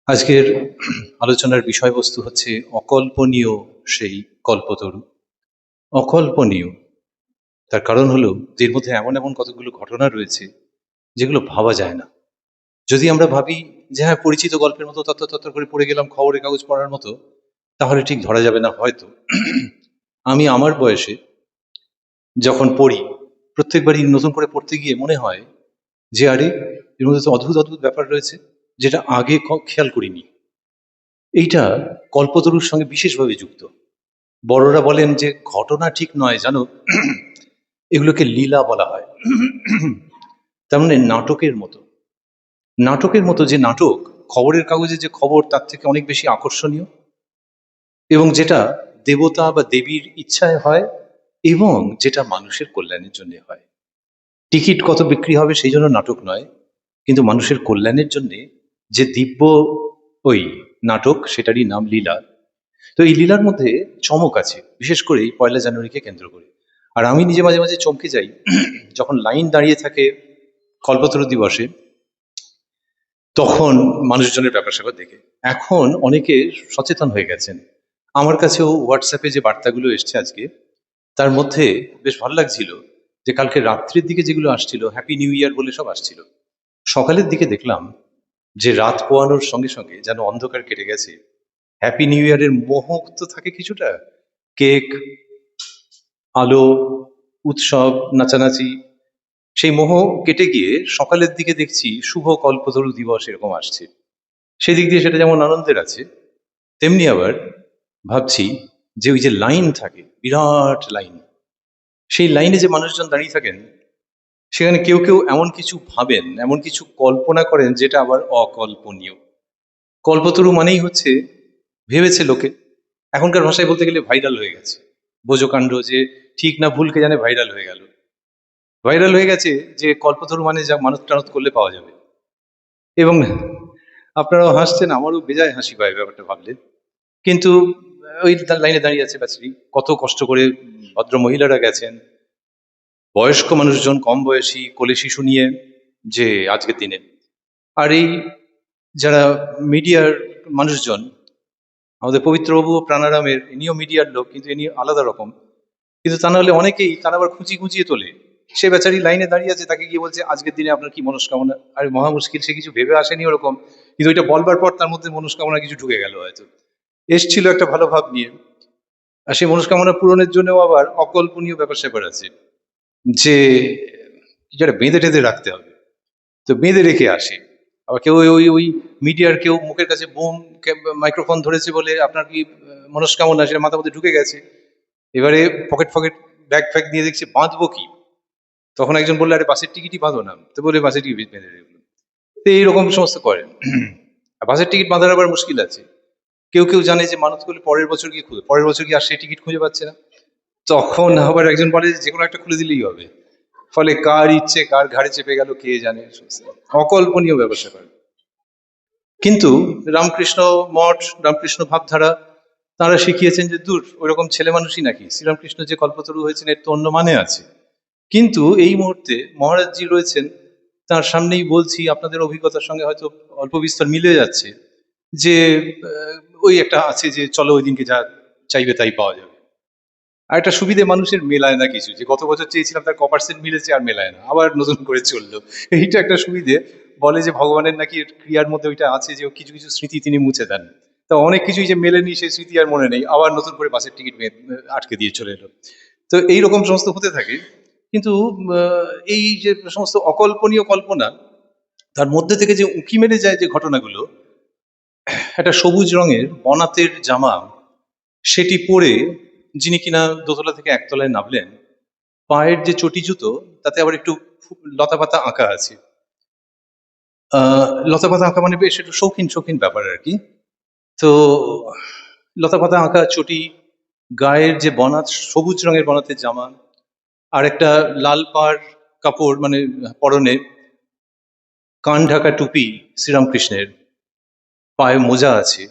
আজকের আলোচনার বিষয়বস্তু হচ্ছে অকল্পনীয় সেই কল্পতরু। অকল্পনীয়, তার কারণ হলো যে এর মধ্যে এমন এমন কতগুলো ঘটনা রয়েছে যেগুলো ভাবা যায় না। যদি আমরা ভাবি যে হ্যাঁ, পরিচিত গল্পের মতো তত্তর তত্তর করে পড়ে গেলাম খবরের কাগজ পড়ার মতো, তাহলে ঠিক ধরা যাবে না হয়তো। আমি আমার বয়সে যখন পড়ি, প্রত্যেকবারই নতুন করে পড়তে গিয়ে মনে হয় যে আরে, এর মধ্যে তো অদ্ভুত অদ্ভুত ব্যাপার রয়েছে যেটা আগে খেয়াল করিনি। এইটা কল্পতরুর সঙ্গে বিশেষভাবে যুক্ত। বড়রা বলেন যে ঘটনা ঠিক নয় জানো, এগুলোকে লীলা বলা হয়। তার মানে নাটকের মতো। নাটকের মতো যে নাটক, খবরের কাগজে যে খবর তার থেকে অনেক বেশি আকর্ষণীয়, এবং যেটা দেবতা বা দেবীর ইচ্ছায় হয়, এবং যেটা মানুষের কল্যাণের জন্য হয়। টিকিট কত বিক্রি হবে সেই জন্য নাটক নয়, কিন্তু মানুষের কল্যাণের জন্য যে দিব্য ওই নাটক, সেটারই নাম লীলা। তো এই লীলার মধ্যে চমক আছে, বিশেষ করে এই 1লা জানুয়ারিকে কেন্দ্র করে। আর আমি নিজে মাঝে মাঝে চমকে যাই যখন লাইন দাঁড়িয়ে থাকে কল্পতরু দিবসে, তখন মানুষজনের ব্যাপার স্যাপার দেখে। এখন অনেকে সচেতন হয়ে গেছেন। আমার কাছেও হোয়াটসঅ্যাপে যে বার্তাগুলো এসছে আজকে, তার মধ্যে বেশ ভালো লাগছিল যে কালকে রাত্রির দিকে যেগুলো আসছিল, হ্যাপি নিউ ইয়ার বলে সব আসছিল। সকালের দিকে দেখলাম যে রাত পোয়ানোর সঙ্গে সঙ্গে যেন অন্ধকার কেটে গেছে। হ্যাপি নিউ ইয়ারের মোহ তো থাকে কিছুটা, কেক, আলো, উৎসব, নাচানাচি, সেই মোহ কেটে গিয়ে সকালের দিকে দেখছি শুভ কল্পতরু দিবস এরকম আসছে। সেদিক দিয়ে সেটা যেমন আনন্দের আছে, তেমনি আবার ভাবছি যে ওই যে লাইন থাকে, বিরাট লাইন, সেই লাইনে যে মানুষজন দাঁড়িয়ে থাকেন, সেখানে কেউ কেউ এমন কিছু ভাবেন, এমন কিছু কল্পনা করেন যেটা আবার অকল্পনীয়। কল্পতরু মানেই হচ্ছে, ভেবেছে লোকে, এখনকার ভাষায় বলতে গেলে ভাইরাল হয়ে গেছে। বোঝো কাণ্ড যে ঠিক না ভুলকে জানে ভাইরাল হয়ে গেল। ভাইরাল হয়ে গেছে যে কল্পতরু মানে যা মানত টানত করলে পাওয়া যাবে। এবং আপনারাও হাসছেন, আমারও বেজায় হাসি পায় ব্যাপারটা ভাবলে। কিন্তু ওই লাইনে দাঁড়িয়ে আছে ব্যাচারি, কত কষ্ট করে ভদ্র মহিলারা গেছেন, বয়স্ক মানুষজন কম বয়সী কোলে শিশু নিয়ে, যে আজকের দিনে। আর এই যারা মিডিয়ার মানুষজন, আমাদের পবিত্রবাবু ও প্রাণারামের, ইনিও মিডিয়ার লোক, কিন্তু ইনি আলাদা রকম। কিন্তু তা নাহলে অনেকেই তারা আবার খুঁচিয়ে তোলে। সে বেচারি লাইনে দাঁড়িয়ে আছে, তাকে গিয়ে বলছে আজকের দিনে আপনার কি মনস্কামনা। আরে মহা মুশকিল, সে কিছু ভেবে আসেনি ওরকম, কিন্তু ওইটা বলবার পর তার মধ্যে মনস্কামনা কিছু ঢুকে গেল হয়তো। এসছিল একটা ভালো ভাব নিয়ে, আর সেই মনস্কামনা পূরণের জন্যও আবার অকল্পনীয় ব্যাপার স্যাপার আছে, যে কিছু একটা বেঁধে টেঁধে রাখতে হবে। তো বেঁধে রেখে আসে। আবার কেউ ওই ওই ওই মিডিয়ার কেউ মুখের কাছে বুম মাইক্রোফোন ধরেছে বলে আপনার কি মনস্কামনা, সেটা মাথার মধ্যে ঢুকে গেছে। এবারে পকেট ফকেট ব্যাগ ফ্যাগ দিয়ে দেখছি বাঁধবো কি। তখন একজন বললো আরে বাসের টিকিটই বাঁধো না, তো বলে বাসের টিকিট বেঁধে রেখেছিল। তো এইরকম সমস্ত করেন। আর বাসের টিকিট বাঁধার আবার মুশকিল আছে। কেউ কেউ জানে যে মানত করলে পরের বছর গিয়ে খুঁজে, পরের বছর গিয়ে আর সেই টিকিট খুঁজে পাচ্ছে না, তখন আবার একজন বলে যে কোনো একটা খুলে দিলেই হবে। ফলে কার ইচ্ছে কার ঘাড়ে চেপে গেল কে জানে। অকল্পনীয় ব্যবসা করে। কিন্তু রামকৃষ্ণ মঠ, রামকৃষ্ণ ভাবধারা, তারা শিখিয়েছেন যে দূর, ওইরকম ছেলে মানুষই নাকি, শ্রীরামকৃষ্ণ যে কল্পতরু হয়েছেন এর তো অন্য মানে আছে। কিন্তু এই মুহূর্তে মহারাজজি রয়েছেন, তার সামনেই বলছি, আপনাদের অভিজ্ঞতার সঙ্গে হয়তো অল্প বিস্তর মিলে যাচ্ছে, যে ওই একটা আছে যে চলো ওই দিনকে যা চাইবে তাই পাওয়া যাবে। আর একটা সুবিধে মানুষের মেলায় না কিছু, যে গত বছর চেয়েছিলাম তার ক% মিলেছে আর মেলায় না, আবার নতুন করে চললো। এইটা একটা সুবিধে। বলে যে ভগবানের নাকি ক্রিয়ার মধ্যে ওইটা আছে যে কিছু কিছু স্মৃতি তিনি মুছে দেন। তা অনেক কিছুই যে মেলেনি, সেই স্মৃতি আর মনে নেই, আবার নতুন করে বাসের টিকিট আটকে দিয়ে চলে এলো। তো এইরকম সমস্ত হতে থাকে। কিন্তু এই যে সমস্ত অকল্পনীয় কল্পনা, তার মধ্যে থেকে যে উঁকি মেরে যায় যে ঘটনাগুলো, একটা সবুজ রঙের বনাতের জামা সেটি পরে যিনি কিনা দোতলা থেকে একতলায় নামলেন, পায়ের যে চটি জুতো তাতে আবার একটু লতাপাতা আঁকা আছে। লতাপাতা আঁকা মানে বেশ একটু শৌখিন শৌখিন ব্যাপার আর কি। তো লতাপাতা আঁকা চটি, গায়ের যে বনাত, সবুজ রঙের বনাতের জামা, আর একটা লাল পাড় কাপড় মানে পরনে, কান ঢাকা টুপি শ্রীরামকৃষ্ণের, পায়ে মোজা আছে।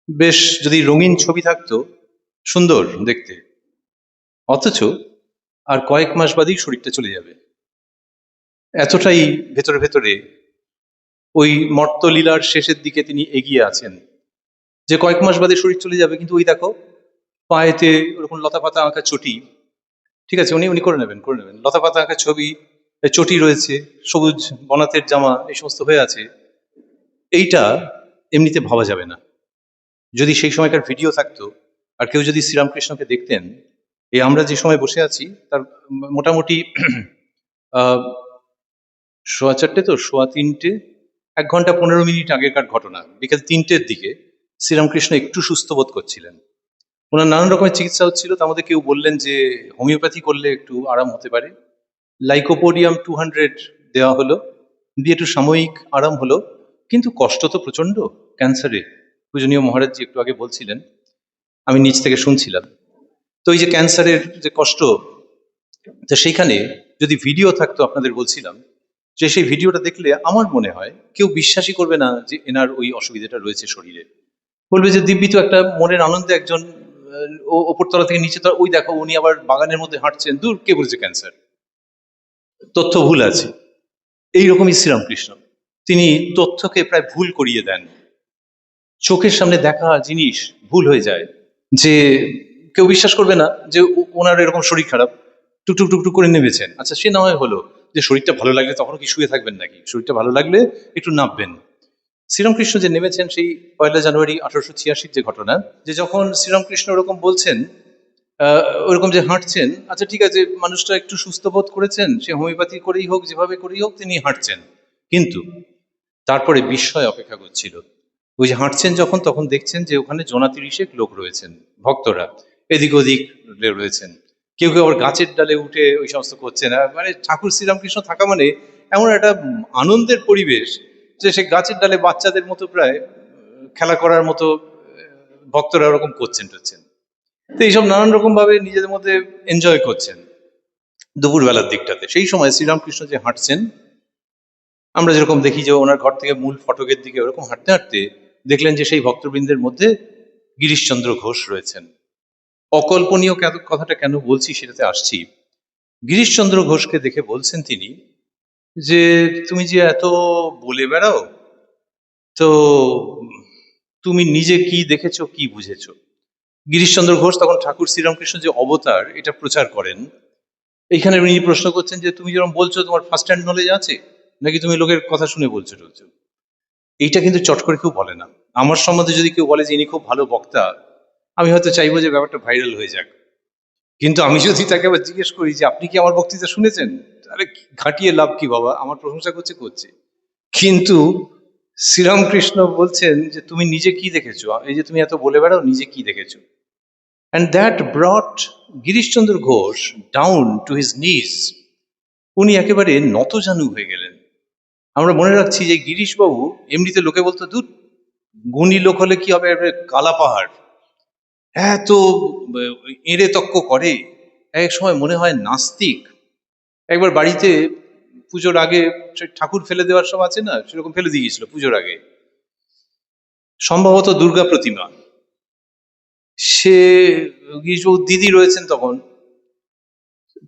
বেশ, যদি রঙিন ছবি থাকতো সুন্দর দেখতে। অথচ আর কয়েক মাস বাদেই শরীরটা চলে যাবে, এতটাই ভেতরে ভেতরে ওই মর্তলীলার শেষের দিকে তিনি এগিয়ে আছেন, যে কয়েক মাস বাদে শরীর চলে যাবে, কিন্তু ওই দেখো পায়েতে ওরকম লতা পাতা আঁকা চটি, ঠিক আছে, উনি উনি করে নেবেন লতা পাতা আঁকা ছবি, চটি রয়েছে, সবুজ বনাতের জামা, এই সমস্ত হয়ে আছে। এইটা এমনিতে ভাবা যাবে না। যদি সেই সময়কার ভিডিও থাকতো আর কেউ যদি শ্রীরামকৃষ্ণকে দেখতেন, এই আমরা যে সময় বসে আছি তার মোটামুটি আহ 4:15 তো 3:15, 1 ঘন্টা 15 মিনিট আগেকার ঘটনা, বিকেল 3টের দিকে শ্রীরামকৃষ্ণ একটু সুস্থ বোধ করছিলেন। ওনার নানান রকমের চিকিৎসা হচ্ছিল, তার মধ্যে কেউ বললেন যে হোমিওপ্যাথি করলে একটু আরাম হতে পারে, লাইকোপোডিয়াম 200 দেওয়া হলো, দিয়ে একটু সাময়িক আরাম হলো, কিন্তু কষ্ট তো প্রচন্ড ক্যান্সারে। পূজনীয় মহারাজজি একটু আগে বলছিলেন, আমি নিচ থেকে শুনছিলাম। তো এই যে ক্যান্সারের যে কষ্ট, তো সেইখানে যদি ভিডিও থাকতো, আপনাদের বলছিলাম যে সেই ভিডিওটা দেখলে আমার মনে হয় কেউ বিশ্বাসই করবে না যে এনার ওই অসুবিধাটা রয়েছে শরীরে। বলবে যে দিব্যি তো একটা মনের আনন্দে একজন ওপরতলা থেকে নিচে, ওই দেখো উনি আবার বাগানের মধ্যে হাঁটছেন, দূর কে বলেছে ক্যান্সার, তথ্য ভুল আছে। এইরকমই শ্রীরামকৃষ্ণ, তিনি তথ্যকে প্রায় ভুল করিয়ে দেন। চোখের সামনে দেখা জিনিস ভুল হয়ে যায়, যে কেউ বিশ্বাস করবে না যে ওনার এরকম শরীর খারাপ, টুকটুক টুকটুক করে নেমেছেন, আচ্ছা সে না হয় হলো, যে শরীরটা ভালো লাগলে তখনও কি শুয়ে থাকবেন নাকি? শরীরটা ভালো লাগলে একটু নামবেন। শ্রীরামকৃষ্ণ যে নেমেছেন সেই 1 জানুয়ারি 1886 যে ঘটনা, যে যখন শ্রীরামকৃষ্ণ ওরকম বলছেন, ওরকম যে হাঁটছেন, আচ্ছা ঠিক আছে, মানুষটা একটু সুস্থ বোধ করেছেন, সে হোমিওপ্যাথি করেই হোক যেভাবে করেই হোক তিনি হাঁটছেন, কিন্তু তারপরে বিস্ময় অপেক্ষা করছিল। ওই যে হাঁটছেন যখন, তখন দেখছেন যে ওখানে জোনা 30 লোক রয়েছেন, ভক্তরা এদিক ওদিক রয়েছেন, কেউ কেউ আবার গাছের ডালে উঠে ওই সমস্ত করছেন। মানে ঠাকুর শ্রীরামকৃষ্ণ থাকা মানে এমন একটা আনন্দের পরিবেশ, যে সে গাছের ডালে বাচ্চাদের মতো প্রায় খেলা করার মতো ভক্তরা ওরকম করছেন টচ্ছেন। তো এইসব নানান রকম ভাবে নিজেদের মধ্যে এনজয় করছেন দুপুরবেলার দিকটাতে। সেই সময় শ্রীরামকৃষ্ণ যে হাঁটছেন, আমরা যেরকম দেখি যে ওনার ঘর থেকে মূল ফটকের দিকে ওরকম হাঁটতে হাঁটতে দেখলেন যে সেই ভক্তবৃন্দের মধ্যে গিরিশচন্দ্র ঘোষ রয়েছেন। অকল্পনীয় কথাটা কেন বলছি সেটাতে আসছি। গিরিশচন্দ্র ঘোষকে দেখে বলছেন তিনি যে তুমি যে এত বলে বেড়াও, তো তুমি নিজে কি দেখেছো, কি বুঝেছো? গিরিশচন্দ্র ঘোষ তখন ঠাকুর শ্রীরামকৃষ্ণ যে অবতার এটা প্রচার করেন। এইখানে উনি প্রশ্ন করছেন যে তুমি যেরকম বলছো তোমার ফার্স্ট হ্যান্ড নলেজ আছে, নাকি তুমি লোকের কথা শুনে বলছো টলছো? এইটা কিন্তু চট করে কেউ বলে না। আমার সম্বন্ধে যদি কেউ বলে যে ইনি খুব ভালো বক্তা, আমি হয়তো চাইবো যে ব্যাপারটা ভাইরাল হয়ে যাক। কিন্তু আমি যদি তাকে আবার জিজ্ঞেস করি যে আপনি কি আমার বক্তৃতা শুনেছেন, তাহলে ঘাটিয়ে লাভ কি বাবা, আমার প্রশংসা করছে। কিন্তু শ্রীরামকৃষ্ণ বলছেন যে তুমি নিজে কি দেখেছো, এই যে তুমি এত বলে বেড়াও, নিজে কি দেখেছো? And that brought Girishchandra Ghosh down to his knees. উনি একেবারে নতজানু হয়ে গেলেন। আমরা মনে রাখছি যে গিরিশবাবু এমনিতে লোকে বলতো দূর, গুণী লোক হলে কি হবে, কালা পাহাড়, এত এঁড়ে তক্ক করে, এক সময় মনে হয় নাস্তিক। একবার বাড়িতে পুজোর আগে ঠাকুর ফেলে দেওয়ার সব আছে না, সেরকম ফেলে দিয়ে গেছিল পুজোর আগে, সম্ভবত দুর্গা প্রতিমা। সে গিরিশবাবু দিদি রয়েছেন তখন,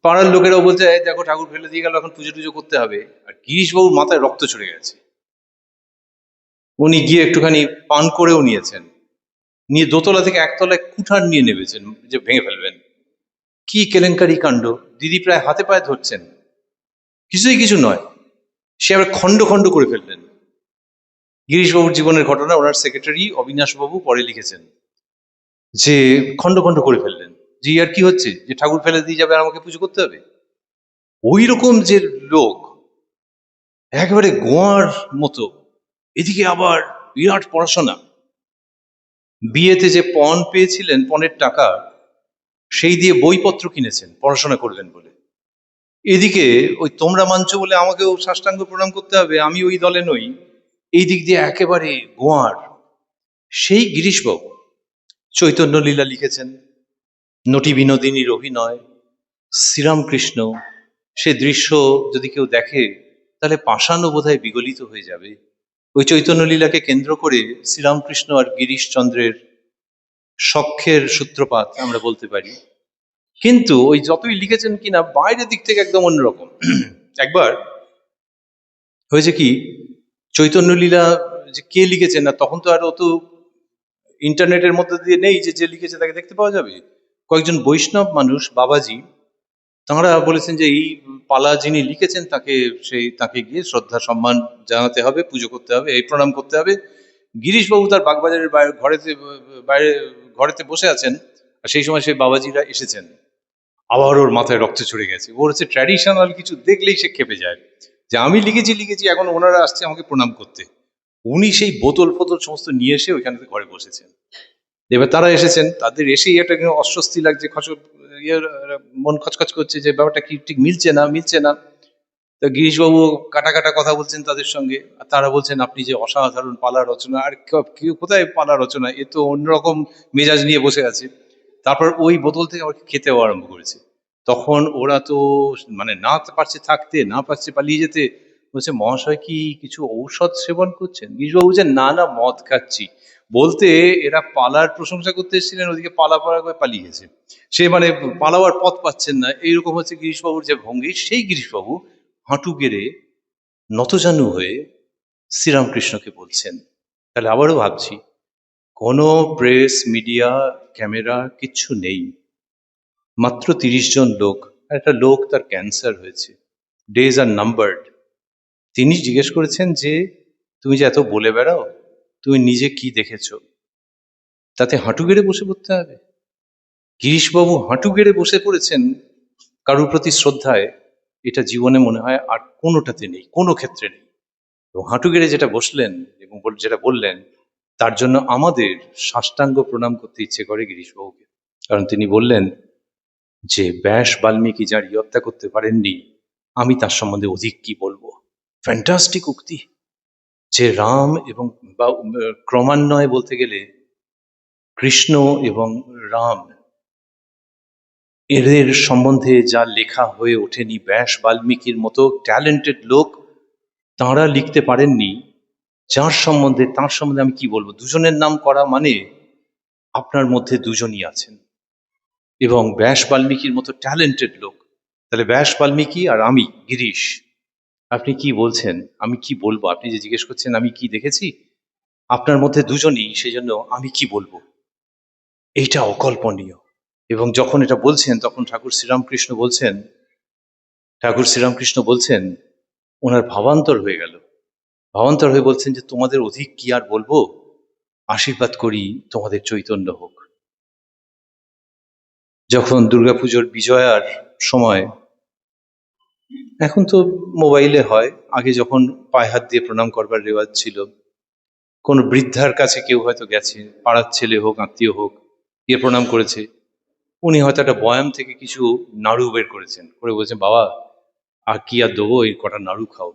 পাড়ার লোকেরাও বলছে এই দেখো ঠাকুর ফেলে দিয়ে গেল, এখন পুজো টুজো করতে হবে। আর গিরিশবাবুর মাথায় রক্ত চড়ে গেছে, উনি গিয়ে একটুখানি পান করেও নিয়েছেন, নিয়ে দোতলা থেকে একতলায় কুঠার নিয়ে নেমেছেন যে ভেঙে ফেলবেন। কি কেলেঙ্কারি কাণ্ড! দিদি প্রায় হাতে পায়ে ধরছেন, কিছুই কিছু নয়, সে আবার খণ্ড খণ্ড করে ফেললেন। গিরিশবাবুর জীবনের ঘটনা ওনার সেক্রেটারি অবিনাশবাবু পরে লিখেছেন, যে খণ্ড খণ্ড করে ফেললেন, যে আর কি হচ্ছে, যে ঠাকুর ফেলে দিয়ে যাবে আর আমাকে পুজো করতে হবে? ওই রকম যে লোক, একেবারে গোয়ার মতো, এদিকে আবার বিরাট পড়াশোনা, বিয়েতে যে পণ পেয়েছিলেন, পণের টাকা সেই দিয়ে বইপত্র কিনেছেন পড়াশোনা করবেন বলে। এদিকে ওই তোমরা মানছো বলে আমাকেও সাষ্টাঙ্গ প্রণাম করতে হবে, আমি ওই দলে নই, এই দিক দিয়ে একেবারে গোয়ার। সেই গিরিশবাবু চৈতন্য লীলা লিখেছেন, নটি বিনোদিনীর অভিনয়, শ্রীরামকৃষ্ণ, সে দৃশ্য যদি কেউ দেখে তাহলে পাষাণও বোধহয় বিগলিত হয়ে যাবে। ওই চৈতন্য লীলাকে কেন্দ্র করে শ্রীরামকৃষ্ণ আর গিরিশচন্দ্রের সখ্যের সূত্রপাত আমরা বলতে পারি। কিন্তু ওই যতই লিখেছেন কিনা বাইরের দিক থেকে একদম অন্যরকম। একবার হয়েছে কি, চৈতন্য লীলা যে কে লিখেছেন না, তখন তো আর অত ইন্টারনেটের মধ্যে দিয়ে নেই যে যে লিখেছে তাকে দেখতে পাওয়া যাবে। কয়েকজন বৈষ্ণব মানুষ, বাবাজি, তাঁরা বলেছেন যে এই পালা যিনি লিখেছেন তাকে গিয়ে শ্রদ্ধা সম্মান জানাতে হবে, পুজো করতে হবে, এই প্রণাম করতে হবে। গিরিশবাবু তার বাগবাজারের বাইরে ঘরেতে বসে আছেন, আর সেই সময় সেই বাবাজিরা এসেছেন। আবার ওর মাথায় রক্ত চড়ে গেছে। ওর হচ্ছে ট্র্যাডিশনাল কিছু দেখলেই সে ক্ষেপে যায়, যে আমি লিখেছি, এখন ওনারা আসছে আমাকে প্রণাম করতে। উনি সেই বোতল ফোতল সমস্ত নিয়ে এসে ওইখানে ঘরে বসেছেন। এবার তারা এসেছেন, তাদের এসেই একটা অস্বস্তি লাগছে, মন খচখচ করছে যে ব্যাপারটা কি ঠিক মিলছে না। তো গিরিশবাবু কাটা কাটা কথা বলছেন তাদের সঙ্গে, আর তারা বলছেন আপনি যে অসাধারণ পালা রচনা, আর কেউ কোথায় পালা রচনা, এ তো অন্যরকম মেজাজ নিয়ে বসে আছে। তারপর ওই বোতল থেকে আমাকে খেতেও আরম্ভ করেছে। তখন ওরা তো মানে না পারছে থাকতে, না পারছে পালিয়ে যেতে, বলছে মহাশয় কি কিছু ঔষধ সেবন করছেন? গিরিশবাবু বলছেন না মদ খাচ্ছি। বলতে এরা পালার প্রশংসা করতে এসেছিলেন, ওদিকে পালা করে পালিয়ে গেছে। সে মানে পালাবার পথ পাচ্ছেন না, এইরকম হচ্ছে গিরিশবাবুর যে ভঙ্গি। সেই গিরিশবাবু হাঁটু গেড়ে নতজানু হয়ে শ্রীরামকৃষ্ণকে বলছেন। তাহলে আবারও ভাবছি, কোনো প্রেস, মিডিয়া, ক্যামেরা কিচ্ছু নেই, মাত্র 30 জন লোক। আর একটা লোক, তার ক্যান্সার হয়েছে, ডেজ আর নাম্বারড। তিনি জিজ্ঞেস করেছেন যে তুমি যে এত বলে বেড়াও, তুমি নিজে কি দেখেছো, তাতে হাঁটু গেড়ে বসে পড়তে হবে? গিরিশবাবু হাঁটু গেড়ে বসে পড়েছেন কারোর প্রতি শ্রদ্ধায়, এটা জীবনে মনে হয় আর কোনোটাতে নেই, কোনো ক্ষেত্রে নেই। এবং হাঁটু গেড়ে যেটা বসলেন এবং যেটা বললেন, তার জন্য আমাদের সাষ্টাঙ্গ প্রণাম করতে ইচ্ছে করে গিরিশবাবুকে। কারণ তিনি বললেন যে ব্যাস বাল্মীকি যার হত্যা করতে পারেননি, আমি তার সম্বন্ধে অধিক কি বলবো। ফ্যান্টাস্টিক উক্তি, যে রাম এবং ক্রমান্বয়ে বলতে গেলে কৃষ্ণ এবং রাম, এদের সম্বন্ধে যা লেখা হয়ে ওঠেনি, ব্যাস বাল্মীকির মতো ট্যালেন্টেড লোক তাঁরা লিখতে পারেননি, তার সম্বন্ধে আমি কি বলবো। দুজনের নাম করা মানে আপনার মধ্যে দুজনই আছেন, এবং ব্যাস বাল্মীকির মতো ট্যালেন্টেড লোক। তাহলে ব্যাস বাল্মীকি আর আমি গিরিশ, আপনি কি বলছেন, আমি কি বলবো? আপনি যে জিজ্ঞেস করছেন আমি কি দেখেছি, আপনার মধ্যে দুজনই, সেই জন্য আমি কি বলবো, এইটা অকল্পনীয়। এবং যখন এটা বলছেন তখন ঠাকুর শ্রীরামকৃষ্ণ বলছেন, ওনার ভাবান্তর হয়ে গেল। ভাবান্তর হয়ে বলছেন যে তোমাদের অধিক কি আর বলবো, আশীর্বাদ করি তোমাদের চৈতন্য হোক। যখন দুর্গাপুজোর বিজয়ার সময়, এখন তো মোবাইলে হয়, আগে যখন পায়ে হাত দিয়ে প্রণাম করবার রেওয়াজ ছিল, কোনো বৃদ্ধার কাছে কেউ হয়তো গেছে, পাড়ার ছেলে হোক, আত্মীয় হোক, গিয়ে প্রণাম করেছে। উনি হয়তো একটা বয়াম থেকে কিছু নাড়ু বের করেছেন, করে বলছেন বাবা আর কি আর দেবো, এই কটা নাড়ু খাও।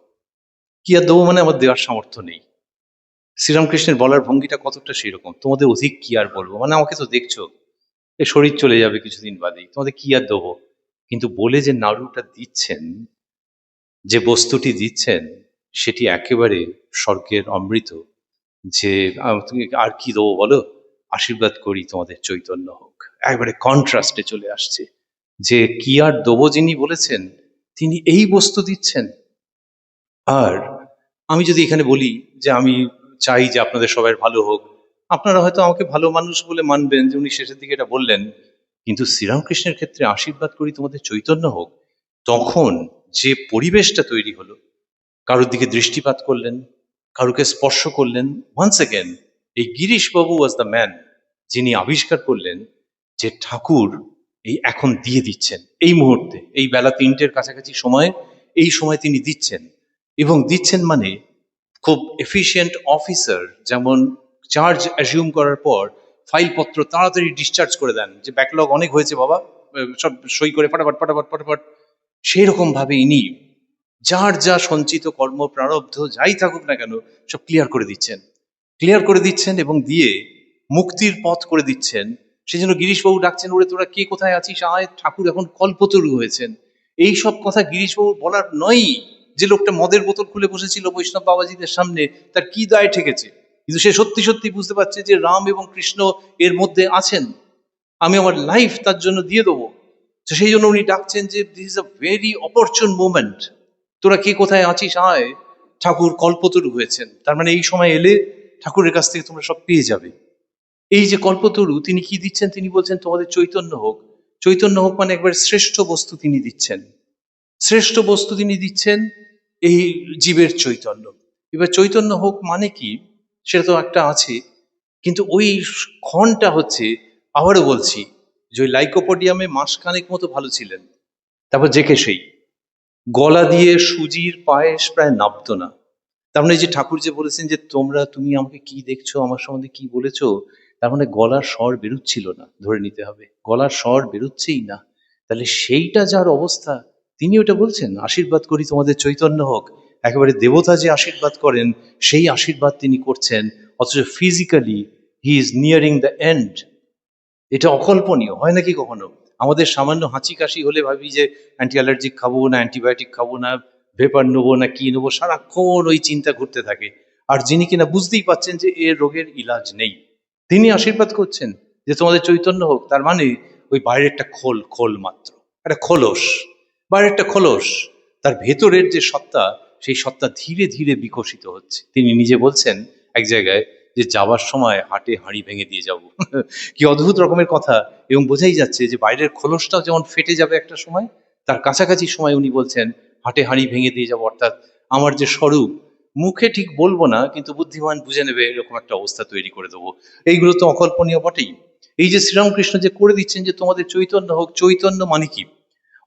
কি আর দেবো মানে আমার দেওয়ার সামর্থ্য নেই। শ্রীরামকৃষ্ণের বলার ভঙ্গিটা কতটা সেরকম, তোমাদের অধিক কি আর বলবো, মানে আমাকে তো দেখছো, এই শরীর চলে যাবে কিছুদিন বাদেই, তোমাদের কি আর দেবো। কিন্তু বলে যে নাড়ুটা দিচ্ছেন, যে বস্তুটি দিচ্ছেন, সেটি একেবারে স্বর্গের অমৃত। যে তুমি আর কি দেবো বলো, আশীর্বাদ করি তোমাদের চৈতন্য হোক। একবারে কন্ট্রাস্টে চলে আসছে, যে কি আর দেবো যিনি বলেছেন, তিনি এই বস্তু দিচ্ছেন। আর আমি যদি এখানে বলি যে আমি চাই যে আপনাদের সবাই ভালো হোক, আপনারা হয়তো আমাকে ভালো মানুষ বলে মানবেন, যে উনি শেষের দিকে এটা বললেন। কিন্তু শ্রীরামকৃষ্ণের ক্ষেত্রে আশীর্বাদ করি তোমাদের চৈতন্য হোক, তখন যে পরিবেশটা তৈরি হলো, কারোর দিকে দৃষ্টিপাত করলেন, কারুকে স্পর্শ করলেন। ওয়ান্স এগেন এই গিরিশবাবু ওয়াজ দ্য ম্যান, যিনি আবিষ্কার করলেন যে ঠাকুর এই এখন দিয়ে দিচ্ছেন, এই মুহূর্তে, এই বেলা 3টের কাছাকাছি সময়, এই সময় তিনি দিচ্ছেন। এবং দিচ্ছেন মানে খুব এফিশিয়েন্ট অফিসার যেমন চার্জ অ্যাজিউম করার পর ফাইলপত্র তাড়াতাড়ি ডিসচার্জ করে দেন, যে ব্যাকলগ অনেক হয়েছে বাবা, সব সই করে ফটাফট ফটাফট ফটাফট। সেই রকম ভাবে ইনি যার যা সঞ্চিত কর্ম প্রারব্ধ যাই থাকুক না কেন, সব ক্লিয়ার করে দিচ্ছেন এবং দিয়ে মুক্তির পথ করে দিচ্ছেন। সেই জন্য গিরিশবাবু ডাকছেন, ওরে তোরা কে কোথায় আছিস আয়, ঠাকুর এখন কল্পতরু হয়েছেন। এই সব কথা গিরিশবাবু বলার নয়। যে লোকটা মদের বোতল খুলে বসেছিল বৈষ্ণব বাবাজিদের সামনে, তার কি দায় ঠেকেছে, কিন্তু সে সত্যি সত্যি বুঝতে পারছে যে রাম এবং কৃষ্ণ এর মধ্যে আছেন, আমি আমার লাইফ তার জন্য দিয়ে দেবো। তো সেই জন্য উনি ডাকছেন যে this is a very অপরচুন moment, তোরা কে কোথায় আছিস আয়, ঠাকুর কল্পতরু হয়েছেন, তার মানে এই সময় এলে ঠাকুরের কাছ থেকে তোমরা সব পেয়ে যাবে। এই যে কল্পতরু, তিনি কি দিচ্ছেন? তিনি বলছেন তোমাদের চৈতন্য হোক। চৈতন্য হোক মানে একবার শ্রেষ্ঠ বস্তু তিনি দিচ্ছেন। শ্রেষ্ঠ বস্তু তিনি দিচ্ছেন এই জীবের চৈতন্য। এবার চৈতন্য হোক মানে কি, সেটা তো একটা আছে, কিন্তু ওই ক্ষণটা হচ্ছে, আবারও বলছি, যে ওই লাইকোপোডিয়ামে মাসখানেক মতো ভালো ছিলেন, তারপর যে কে সেই গলা দিয়ে সুজির পায়েস প্রায় নাবতো না। তার মানে যে ঠাকুর যে বলেছেন যে তুমি আমাকে কি দেখছো, আমার সম্বন্ধে কি বলেছো, তার মানে গলার স্বর বেরুচ্ছিল না, ধরে নিতে হবে গলার স্বর বেরুচ্ছেই না। তাহলে সেইটা যার অবস্থা, তিনি ওটা বলছেন আশীর্বাদ করি তোমাদের চৈতন্য হোক। একেবারে দেবতা যে আশীর্বাদ করেন সেই আশীর্বাদ তিনি করছেন, অথচ physically he is nearing the end. এটা অকল্পনীয়, হয় নাকি কখনো? আমাদের সামান্য হাঁচি কাশি হলে ভাবি যে অ্যান্টি অ্যালার্জিক খাবো না, অ্যান্টিবায়োটিক খাবো না, ভেপার নেবো না কি নেবো, সারাক্ষণ ওই চিন্তা ঘুরতে থাকে। আর যিনি কিনা বুঝতেই পাচ্ছেন যে এর রোগের ইলাজ নেই, তিনি আশীর্বাদ করছেন যে তোমাদের চৈতন্য হোক। তার মানে ওই বাইরেরটা খোল, খোল মাত্র, একটা খোলস, বাইরেরটা খোলস, তার ভেতরের যে সত্তা, সেই সত্তা ধীরে ধীরে বিকশিত হচ্ছে। তিনি নিজে বলছেন এক জায়গায় যে যাবার সময় হাটে হাঁড়ি ভেঙে দিয়ে যাব। কি অদ্ভুত রকমের কথা! এবং বোঝাই যাচ্ছে যে বাইরের খোলসটাও যেমন ফেটে যাবে একটা সময়, তার কাছাকাছি সময় উনি বলছেন হাটে হাঁড়ি ভেঙে দিয়ে যাবো। অর্থাৎ আমার যে স্বরূপ, মুখে ঠিক বলবো না, কিন্তু বুদ্ধিমান বুঝে নেবে, এরকম একটা অবস্থা তৈরি করে দেবো। এইগুলো তো অকল্পনীয় বটেই। এই যে শ্রীরামকৃষ্ণ যে করে দিচ্ছেন যে তোমাদের চৈতন্য হোক, চৈতন্য মানে কি?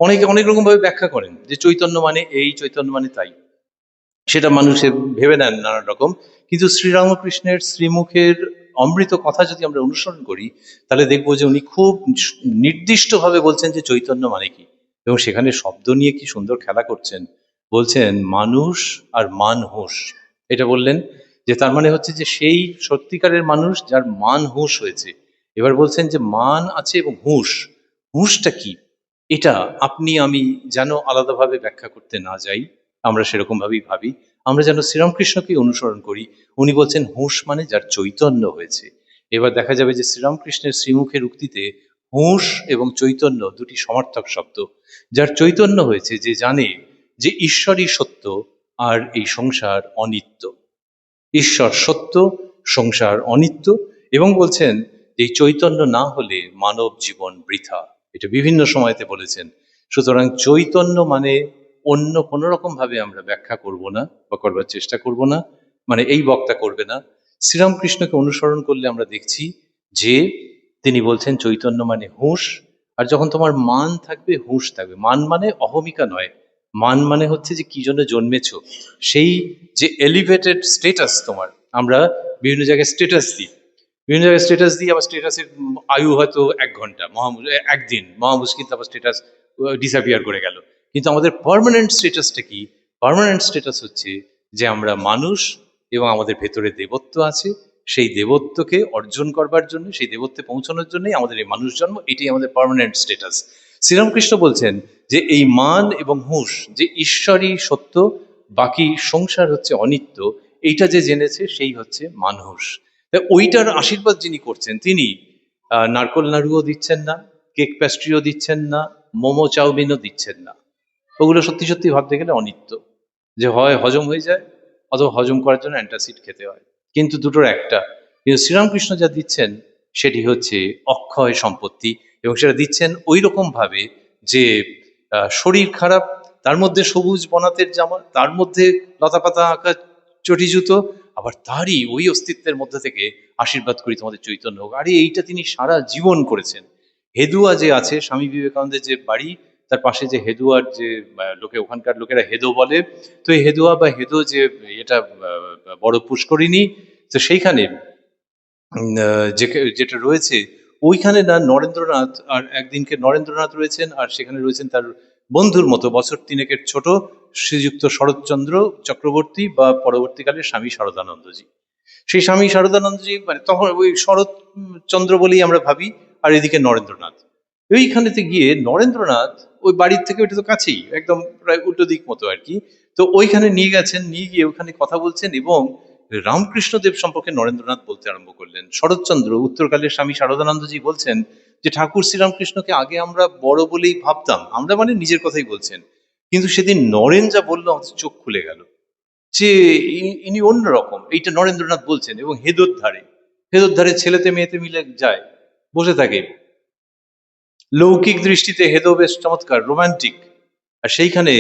অনেকে অনেক রকম ভাবে ব্যাখ্যা করেন যে চৈতন্য মানে এই, চৈতন্য মানে তাই, সেটা মানুষে ভেবে নেন নানান রকম। কিন্তু শ্রীরামকৃষ্ণের শ্রীমুখের অমৃত কথা যদি আমরা অনুসরণ করি, তাহলে দেখবো যে উনি খুব নির্দিষ্টভাবে বলছেন যে চৈতন্য মানে কি। এবং সেখানে শব্দ নিয়ে কি সুন্দর খেলা করছেন। বলছেন মানুষ আর মান হুঁশ, এটা বললেন, যে তার মানে হচ্ছে যে সেই সত্যিকারের মানুষ যার মান হুঁশ হয়েছে। এবার বলছেন যে মান আছে এবং হুঁশ, হুঁশটা কি, এটা আপনি আমি যেন আলাদাভাবে ব্যাখ্যা করতে না যাই, আমরা সেরকম ভাবেই ভাবি, আমরা যেন শ্রীরামকৃষ্ণকে অনুসরণ করি। উনি বলছেন হুঁশ মানে যার চৈতন্য হয়েছে। এবার দেখা যাবে যে শ্রীরামকৃষ্ণের শ্রীমুখের উক্তিতে হুঁশ এবং চৈতন্য দুটি সমার্থক শব্দ। যার চৈতন্য হয়েছে, যে জানে যে ঈশ্বরই সত্য আর এই সংসার অনিত্য, ঈশ্বর সত্য, সংসার অনিত্য। এবং বলছেন যে এই চৈতন্য না হলে মানব জীবন বৃথা, এটা বিভিন্ন সময়তে বলেছেন। সুতরাং চৈতন্য মানে অন্য কোনো রকম ভাবে আমরা ব্যাখ্যা করব না বা করবার চেষ্টা করব না, মানে এই বক্তা করবে না। শ্রীরামকৃষ্ণকে অনুসরণ করলে আমরা দেখছি যে তিনি বলছেন চৈতন্য মানে হুঁশ। আর যখন তোমার মান থাকবে, হুঁশ থাকবে। মান মানে অহমিকা নয়, মান মানে হচ্ছে যে কি জন্য জন্মেছো, সেই যে এলিভেটেড স্টেটাস তোমার। আমরা বিভিন্ন জায়গায় স্টেটাস দিই, বিভিন্ন জায়গায় স্টেটাস দিই, আবার স্টেটাসের আয়ু হয়তো 1 ঘন্টা, একদিন মহা মুশকিল, তারপর স্টেটাস ডিসঅ্যাপিয়ার করে গেল। কিন্তু আমাদের পার্মানেন্ট স্টেটাসটা কি? পার্মানেন্ট স্টেটাস হচ্ছে যে আমরা মানুষ এবং আমাদের ভেতরে দেবত্ব আছে। সেই দেবত্বকে অর্জন করবার জন্য, সেই দেবত্বে পৌঁছানোর জন্যই আমাদের এই মানুষ জন্ম, এটাই আমাদের পার্মানেন্ট স্টেটাস। শ্রীরামকৃষ্ণ বলছেন যে এই মান এবং হুঁশ, যে ঈশ্বরই সত্য, বাকি সংসার হচ্ছে অনিত্য, এইটা যে জেনেছে সেই হচ্ছে মানুষ। ওইটার আশীর্বাদ যিনি করছেন, তিনি নারকোল নাড়ুও দিচ্ছেন না, কেক প্যাস্ট্রিও দিচ্ছেন না, মোমো চাউমিনও দিচ্ছেন না। ওগুলো সত্যি সত্যি ভাবতে গেলে অনিত্য, যে হয় হজম হয়ে যায় অথবা হজম করার জন্য অ্যান্টাসিড খেতে হয়, কিন্তু দুটোর একটা। কিন্তু শ্রীরামকৃষ্ণ যা দিচ্ছেন সেটি হচ্ছে অক্ষয় সম্পত্তি। এবং সেটা দিচ্ছেন ওই রকম ভাবে যে শরীর খারাপ, তার মধ্যে সবুজ বনাতের জামা, তার মধ্যে লতাপাতা আঁকা চটি জুতো, আবার তারই ওই অস্তিত্বের মধ্যে থেকে আশীর্বাদ করি তোমাদের চৈতন্য হোক। আরে এইটা তিনি সারা জীবন করেছেন। হেদুয়া যে আছে, স্বামী বিবেকানন্দের যে বাড়ি, তার পাশে যে হেদুয়ার যে লোকে, ওখানকার লোকেরা হেদো বলে, তো এই হেদুয়া বা হেদো যে এটা বড় পুষ্করিণী, তো সেইখানে যেটা রয়েছে, ওইখানে না নরেন্দ্রনাথ, আর একদিনকে নরেন্দ্রনাথ রয়েছেন, আর সেখানে রয়েছেন তার বন্ধুর মতো বছর তিনেকের ছোট শ্রীযুক্ত শরৎচন্দ্র চক্রবর্তী, বা পরবর্তীকালে স্বামী শারদানন্দজি। সেই স্বামী শারদানন্দজি মানে তখন ওই শরৎ চন্দ্র বলেই আমরা ভাবি, আর এদিকে নরেন্দ্রনাথ। ওইখানেতে গিয়ে নরেন্দ্রনাথ ওই বাড়ির থেকে, ওইটা তো কাছেই, একদম প্রায় উল্টো দিক মতো আর কি, তো ওইখানে নিয়ে গেছেন, নিয়ে গিয়ে ওখানে কথা বলছেন, এবং রামকৃষ্ণদেব সম্পর্কে নরেন্দ্রনাথ বলতে আরম্ভ করলেন। শরৎচন্দ্র, উত্তরকালের স্বামী শারদানন্দজি বলছেন যে ঠাকুর শ্রীরামকৃষ্ণকে আগে আমরা বড় বলেই ভাবতাম, আমরা মানে নিজের কথাই বলছেন, কিন্তু সেদিন নরেন যা বললো আমাদের চোখ খুলে গেল। যে ইনি অন্যরকম, এইটা নরেন্দ্রনাথ বলছেন। এবং হেদোর ধারে ছেলেতে মেয়েতে মিলে যায়, বসে থাকে। লৌকিক দৃষ্টিতে হেদো বেশ চমৎকার, রোমান্টিক, আর সেইখানে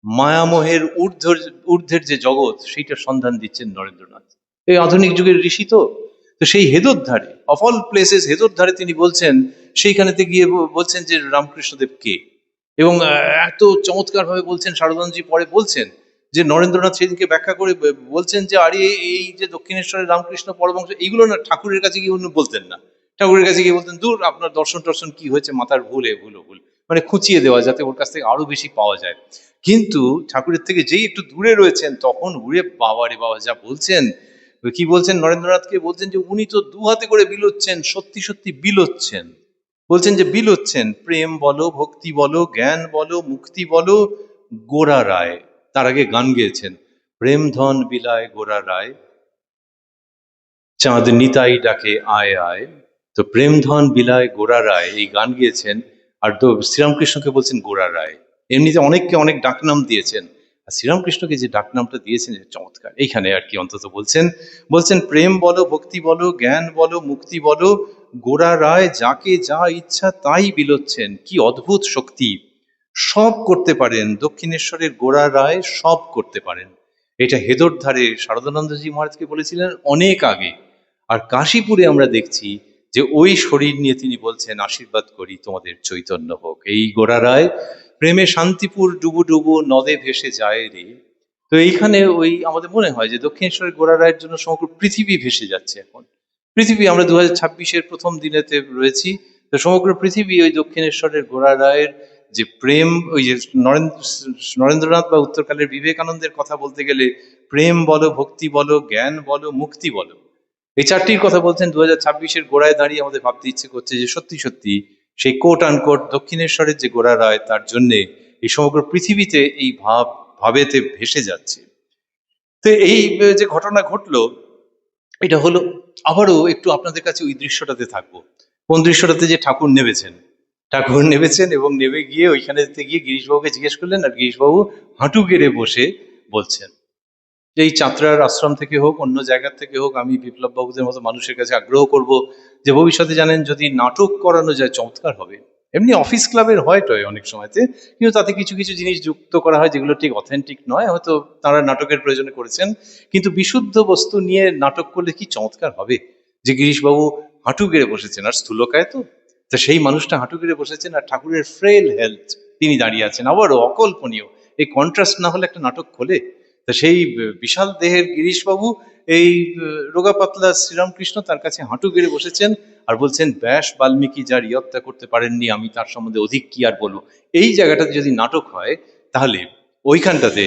মায়ামোহের ঊর্ধ্বের যে জগৎ, সেইটার সন্ধান দিচ্ছেন নরেন্দ্রনাথ। এই আধুনিক যুগের ঋষি তো। তো সেই হেদোর ধারে, অফ অল প্লেসেস হেদোর ধারে তিনি বলছেন, সেইখানেতে গিয়ে বলছেন যে রামকৃষ্ণদেব কে। এবং এত চমৎকার ভাবে বলছেন, শারদানন্দজি পরে বলছেন যে নরেন্দ্রনাথ সেদিনকে ব্যাখ্যা করে বলছেন যে আরে এই যে দক্ষিণেশ্বরের রামকৃষ্ণ পরমহংস, এইগুলো না ঠাকুরের কাছে গিয়ে উনি বলতেন না। ঠাকুরের কাছে গিয়ে বলতেন, দূর, আপনার দর্শন টর্শন কি হয়েছে, মাথার ভুল, ভুল, মানে খুঁচিয়ে দেওয়া, যাতে ওর কাছ থেকে আরো বেশি পাওয়া যায়। কিন্তু ঠাকুরের থেকে যেই একটু দূরে রয়েছেন, তখন উড়ে বাবা রে বাবা যা বলছেন। কি বলছেন নরেন্দ্রনাথকে? বলছেন যে উনি তো দু হাতে করে বিলোচ্ছেন, সত্যি সত্যি বিলোচ্ছেন। বলছেন যে বিলোচ্ছেন, প্রেম বলো, ভক্তি বলো, জ্ঞান বলো, মুক্তি বলো, গোরা রায়। তার আগে গান গেয়েছেন, প্রেম ধন বিলায় গোরা রায়, চাঁদ নিতাই ডাকে আয় আয়। তো প্রেম ধন বিলায় গোরা রায়, এই গান গিয়েছেন। আর তো শ্রীরামকৃষ্ণকে বলছেন গোরা রায়। এমনিতে অনেককে অনেক ডাকনাম দিয়েছেন, আর শ্রীরামকৃষ্ণকে যে ডাকনামটা দিয়েছেন চমৎকার। এইখানে আর কি অন্তত বলছেন প্রেম বলো, ভক্তি বলো, জ্ঞান বলো, মুক্তি বলো, গোরা রায় যাকে যা ইচ্ছা তাই বিলোচ্ছেন। কি অদ্ভুত শক্তি! সব করতে পারেন দক্ষিণেশ্বরের গোরা রায়, সব করতে পারেন। এটা হেদোর ধারে শারদানন্দজি মহারাজকে বলেছিলেন অনেক আগে। আর কাশীপুরে আমরা দেখছি যে ওই শরীর নিয়ে তিনি বলছেন, আশীর্বাদ করি তোমাদের চৈতন্য হোক। এই গোরা রায়, প্রেমে শান্তিপুর ডুবু ডুবু নদে ভেসে যায় রে। তো এইখানে ওই আমাদের মনে হয় যে দক্ষিণেশ্বরের গোরা রায়ের জন্য সমগ্র পৃথিবী ভেসে যাচ্ছে এখন। পৃথিবী, আমরা 2026-এর প্রথম দিনেতে রয়েছি, তো সমগ্র পৃথিবী ওই দক্ষিণেশ্বরের গোরা রায়ের যে প্রেম, ওই যে নরেন্দ্রনাথ বা উত্তরকালের বিবেকানন্দের কথা বলতে গেলে, প্রেম বলো, ভক্তি বলো, জ্ঞান বলো, মুক্তি বলো, এই চারটির কথা বলছেন। 2026-এর গোড়ায় দাঁড়িয়ে আমাদের ভাবতে ইচ্ছে করছে যে সত্যি সত্যি সেই কোট আনকোট দক্ষিণেশ্বরের যে গোড়া রায়, তার জন্যে এই সমগ্র পৃথিবীতে এই ভাবেতে ভেসে যাচ্ছে। তো এই যে ঘটনা ঘটলো, এটা হলো। আবারও একটু আপনাদের কাছে ওই দৃশ্যটাতে থাকবো। কোন দৃশ্যটাতে? যে ঠাকুর নেবেছেন এবং নেমে গিয়ে ওইখানে গিয়ে গিরিশবাবুকে জিজ্ঞেস করলেন, আর গিরিশবাবু হাঁটু গেড়ে বসে বলছেন। এই চাঁতরার আশ্রম থেকে হোক, অন্য জায়গা থেকে হোক, আমি বিপ্লব বাবুদের মতো মানুষের কাছে আগ্রহ করব যে ভবিষ্যতে জানেন যদি নাটক করানো যায় চমৎকার হবে। এমনি অফিস ক্লাবের হয় টয় অনেক সময়তে, কিন্তু তাতে কিছু কিছু জিনিস যুক্ত করা হয় যেগুলো ঠিক অথেন্টিক নয়, হয়তো তারা নাটকের প্রয়োজনে করেছেন। কিন্তু বিশুদ্ধ বস্তু নিয়ে নাটক করলে কি চমৎকার হবে। যে গিরিশবাবু হাঁটু গেড়ে বসেছেন, আর স্থূলকায় তো, তা সেই মানুষটা হাঁটু গেড়ে বসেছেন, আর ঠাকুরের ফ্রেল হেলথ, তিনি দাঁড়িয়ে আছেন। আবারও অকল্পনীয়, এই কন্ট্রাস্ট না হলে একটা নাটক খোলে? তা সেই বিশাল দেহের গিরিশবাবু, এই রোগা পাতলা শ্রীরামকৃষ্ণ, তার কাছে হাঁটু গেড়ে বসেছেন আর বলছেন, ব্যাস বাল্মীকি যার ইয়ত্তা করতে পারেননি, আমি তার সম্বন্ধে অধিক কি আর বলবো। এই জায়গাটাতে যদি নাটক হয়, তাহলে ওইখানটাতে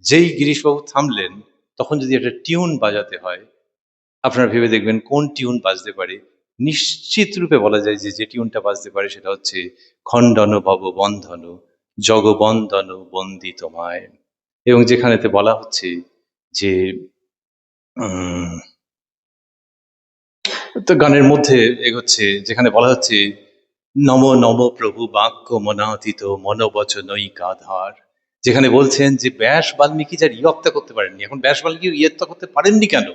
যেই গিরিশবাবু থামলেন, তখন যদি একটা টিউন বাজাতে হয়, আপনারা ভেবে দেখবেন কোন টিউন বাজতে পারে। নিশ্চিত রূপে বলা যায় যে যে টিউনটা বাজতে পারে সেটা হচ্ছে, খণ্ডন ভব বন্ধন, জগবন্দন বন্দি তোমায়। এবং যেখানেতে বলা হচ্ছে যে তো গানের মধ্যে এগোচ্ছে, যেখানে বলা হচ্ছে, নম নম প্রভু বাক্য মনাতীত মনোবচনৈকাধার। যেখানে বলছেন যে ব্যাস বাল্মীকি যার ইয়ত্তা করতে পারেননি। এখন ব্যাস বাল্মীকি ইয়ত্তা করতে পারেননি কেন?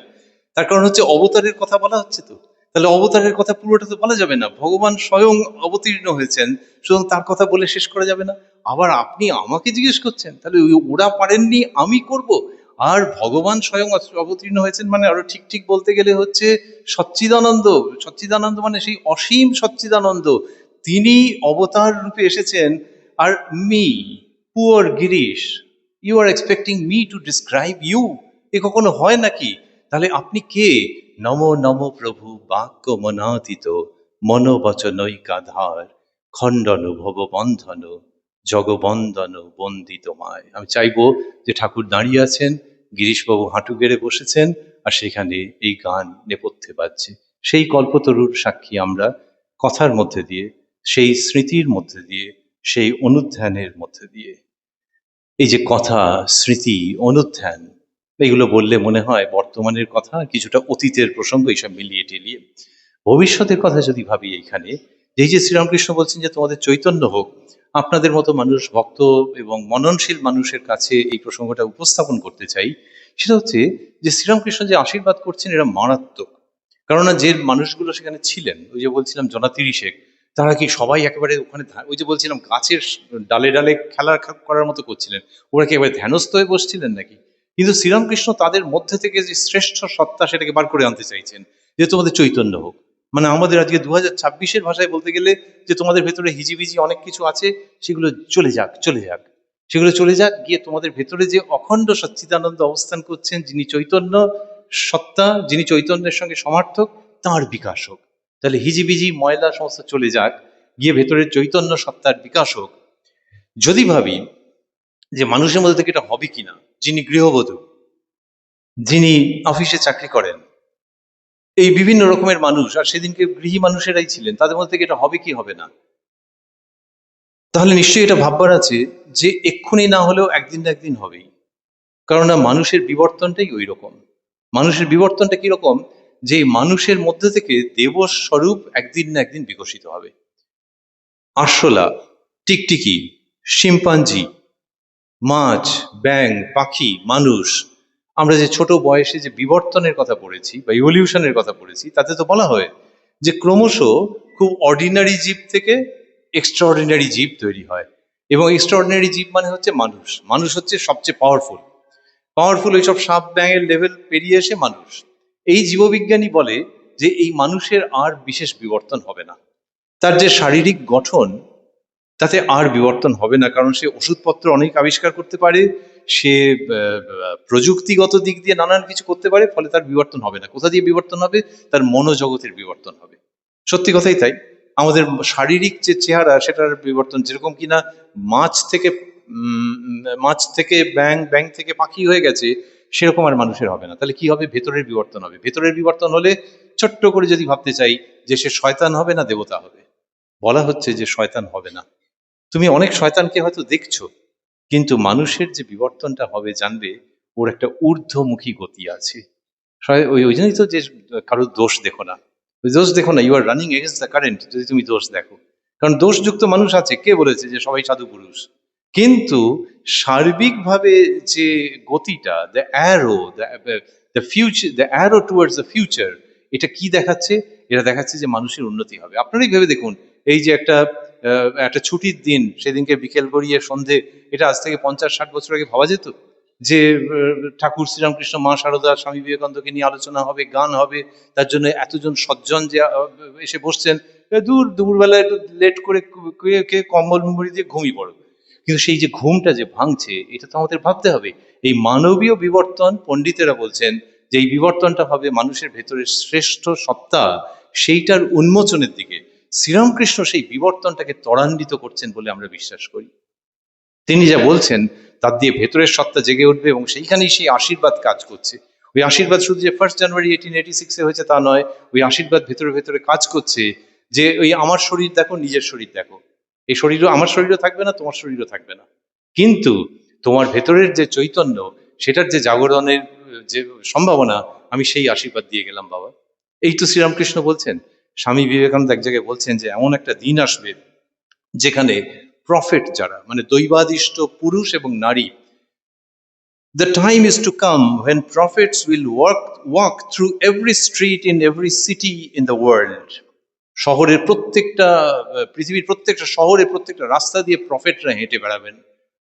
তার কারণ হচ্ছে অবতারের কথা বলা হচ্ছে। তো তাহলে অবতারের কথা পুরোটা তো বলা যাবে না। ভগবান স্বয়ং অবতীর্ণ হয়েছেন, সুতরাং তার কথা বলে শেষ করা যাবে না। আবার আপনি আমাকে জিজ্ঞেস করছেন, তাহলে ওরা পারেননি আমি করব? আর ভগবান স্বয়ং অবতীর্ণ হয়েছেন মানে, আরো ঠিক ঠিক বলতে গেলে হচ্ছে সচ্চিদানন্দ। সচ্চিদানন্দ মানে সেই অসীম সচ্চিদানন্দ, তিনি অবতার রূপে এসেছেন। আর me, poor Girish, you are expecting me to describe you? এ কখনো হয় নাকি? তাহলে আপনি কে? নম নম প্রভু বাক্য মনাতীত মনোবচনৈকাধার, খণ্ডন ভব বন্ধন জগবন্দন বন্দিত মায়। আমি চাইবো যে ঠাকুর দাঁড়িয়ে আছেন, গিরিশবাবু হাঁটু গেড়ে বসেছেন, আর সেখানে এই গান নেপথ্যে বাজছে। সেই কল্পতরুর সাক্ষী আমরা, কথার মধ্যে দিয়ে, সেই স্মৃতির মধ্যে দিয়ে, সেই অনুধ্যানের মধ্যে দিয়ে। এই যে কথা, স্মৃতি, অনুধ্যান, এগুলো বললে মনে হয় বর্তমানের কথা, কিছুটা অতীতের প্রসঙ্গ, এইসব মিলিয়ে টিলিয়ে ভবিষ্যতের কথা যদি ভাবি, এইখানে এই যে শ্রীরামকৃষ্ণ বলছেন যে তোমাদের চৈতন্য হোক, আপনাদের মতো মানুষ, ভক্ত এবং মননশীল মানুষের কাছে এই প্রসঙ্গটা উপস্থাপন করতে চাই। সেটা হচ্ছে যে শ্রীরামকৃষ্ণ যে আশীর্বাদ করছেন এরা মারাত্মক। কেননা যে মানুষগুলো সেখানে ছিলেন, ওই যে বলছিলাম জনা 30 তারা কি সবাই একেবারে ওখানে ওই যে বলছিলাম গাছের ডালে ডালে খেলা করার মতো করছিলেন, ওরা কি একেবারে ধ্যানস্থ হয়ে বসছিলেন নাকি? কিন্তু শ্রীরামকৃষ্ণ তাদের মধ্যে থেকে যে শ্রেষ্ঠ সত্তা সেটাকে বার করে আনতে চাইছেন, যে তোমাদের চৈতন্য হোক। মানে আমাদের আজকে 2026-এর ভাষায় বলতে গেলে যে তোমাদের ভেতরে হিজিবিজি অনেক কিছু আছে, সেগুলো চলে যাক, চলে যাক, সেগুলো চলে যাক, গিয়ে তোমাদের ভেতরে যে অখণ্ড সচ্চিদানন্দ অবস্থান করছেন, যিনি চৈতন্য সত্তা, যিনি চৈতন্যের সঙ্গে সমার্থক, তাঁর বিকাশ হোক। তাহলে হিজিবিজি ময়লা সমস্ত চলে যাক, গিয়ে ভেতরের চৈতন্য সত্তার বিকাশ হোক। যদি ভাবি যে মানুষের মধ্যে থেকে এটা হবে কিনা, যিনি গৃহবধূ, যিনি অফিসে চাকরি করেন, এই বিভিন্ন রকমের মানুষ, আর সেদিনকে গৃহী মানুষেরাই ছিলেন, তাদের মধ্যে থেকে এটা হবে কি হবে না, তাহলে নিশ্চয়ই এটা ভাববার আছে যে এক্ষুনি না হলেও একদিন না একদিন হবেই। কেননা মানুষের বিবর্তনটাই ওই রকম। মানুষের বিবর্তনটা কিরকম, যে মানুষের মধ্যে থেকে দেবস্বরূপ একদিন না একদিন বিকশিত হবে। আরশোলা, টিকটিকি, শিম্পাঞ্জি, মাছ, ব্যাঙ, পাখি, মানুষ, আমরা যে ছোট বয়সে যে বিবর্তনের কথা পড়েছি বা ইভলিউশনের কথা পড়েছি, তাতে তো বলা হয় যে ক্রমশ খুব অর্ডিনারি জীব থেকে এক্সট্রাঅর্ডিনারি জীব তৈরি হয়, এবং এক্সট্রাঅর্ডিনারি জীব মানে হচ্ছে মানুষ। মানুষ হচ্ছে সবচেয়ে পাওয়ারফুল। পাওয়ারফুল ওইসব সাপ ব্যাঙের লেভেল পেরিয়ে এসে মানুষ। এই জীববিজ্ঞানী বলে যে এই মানুষের আর বিশেষ বিবর্তন হবে না, তার যে শারীরিক গঠন তাতে আর বিবর্তন হবে না, কারণ সে ওষুধপত্র অনেক আবিষ্কার করতে পারে, সে প্রযুক্তিগত দিক দিয়ে নানান কিছু করতে পারে, ফলে তার বিবর্তন হবে না। কোথা দিয়ে বিবর্তন হবে? তার মনোজগতের বিবর্তন হবে। সত্যি কথাই তাই। আমাদের শারীরিক যে চেহারা সেটার বিবর্তন যেরকম কিনা মাছ থেকে ব্যাঙ, ব্যাঙ থেকে পাখি হয়ে গেছে, সেরকম আর মানুষের হবে না। তাহলে কি হবে? ভেতরের বিবর্তন হবে। ভেতরের বিবর্তন হলে ছোট্ট করে যদি ভাবতে চাই যে সে শয়তান হবে না দেবতা হবে, বলা হচ্ছে যে শয়তান হবে না। তুমি অনেক শয়তানকে হয়তো দেখছো, কিন্তু মানুষের যে বিবর্তনটা হবে জানবে ওর একটা ঊর্ধ্বমুখী গতি আছে। ওই ওই জন্যই তো যে কারোর দোষ দেখো না, ওই দোষ দেখো না, you are running against the current যদি তুমি দোষ দেখো। কারণ দোষযুক্ত মানুষ আছে, কে বলেছে যে সবাই সাধু পুরুষ? কিন্তু সার্বিকভাবে যে গতিটা, the arrow, the future, the arrow towards the future, এটা কি দেখাচ্ছে? এটা দেখাচ্ছে যে মানুষের উন্নতি হবে। আপনারাই ভেবে দেখুন, এই যে একটা ছুটির দিন, সেদিনকে বিকেল গড়িয়ে সন্ধে, এটা আজ থেকে 50-60 বছর আগে ভাবা যেত যে ঠাকুর শ্রীরামকৃষ্ণ, মা শারদা, স্বামী বিবেকানন্দকে নিয়ে আলোচনা হবে, গান হবে, তার জন্য এতজন সজ্জন যে এসে বসছেন, দুপুরবেলা একটু লেট করে কে কম্বল মুড়ি দিয়ে ঘুমিয়ে পড়ো। কিন্তু সেই যে ঘুমটা যে ভাঙছে, এটা তো আমাদের ভাবতে হবে। এই মানবীয় বিবর্তন, পণ্ডিতেরা বলছেন যে এই বিবর্তনটা হবে মানুষের ভেতরের শ্রেষ্ঠ সত্তা, সেইটার উন্মোচনের দিকে। শ্রীরামকৃষ্ণ সেই বিবর্তনটাকে ত্বরান্বিত করছেন বলে আমরা বিশ্বাস করি। তিনি যা বলছেন তার দিয়ে ভেতরের সত্তা জেগে উঠবে, এবং সেইখানেই সেই আশীর্বাদ কাজ করছে। ওই আশীর্বাদ শুধু যে 1 জানুয়ারি 1886 হয়েছে তা নয়, ওই আশীর্বাদ ভেতরে ভেতরে কাজ করছে। যে ওই আমার শরীর দেখো, নিজের শরীর দেখো, এই শরীরও, আমার শরীরও থাকবে না, তোমার শরীরও থাকবে না, কিন্তু তোমার ভেতরের যে চৈতন্য, সেটার যে জাগরণের যে সম্ভাবনা, আমি সেই আশীর্বাদ দিয়ে গেলাম বাবা। এই তো শ্রীরামকৃষ্ণ বলছেন। স্বামী বিবেকানন্দ এক জায়গায় বলছেন যে এমন একটা দিন আসবে যেখানে প্রফেট যারা, মানে দৈবাদিষ্ট পুরুষ এবং নারী, the time is to come when prophets will walk through every street in every city in the world. শহরের প্রত্যেকটা, পৃথিবীর প্রত্যেকটা শহরে প্রত্যেকটা রাস্তা দিয়ে প্রফেটরা হেঁটে বেড়াবেন।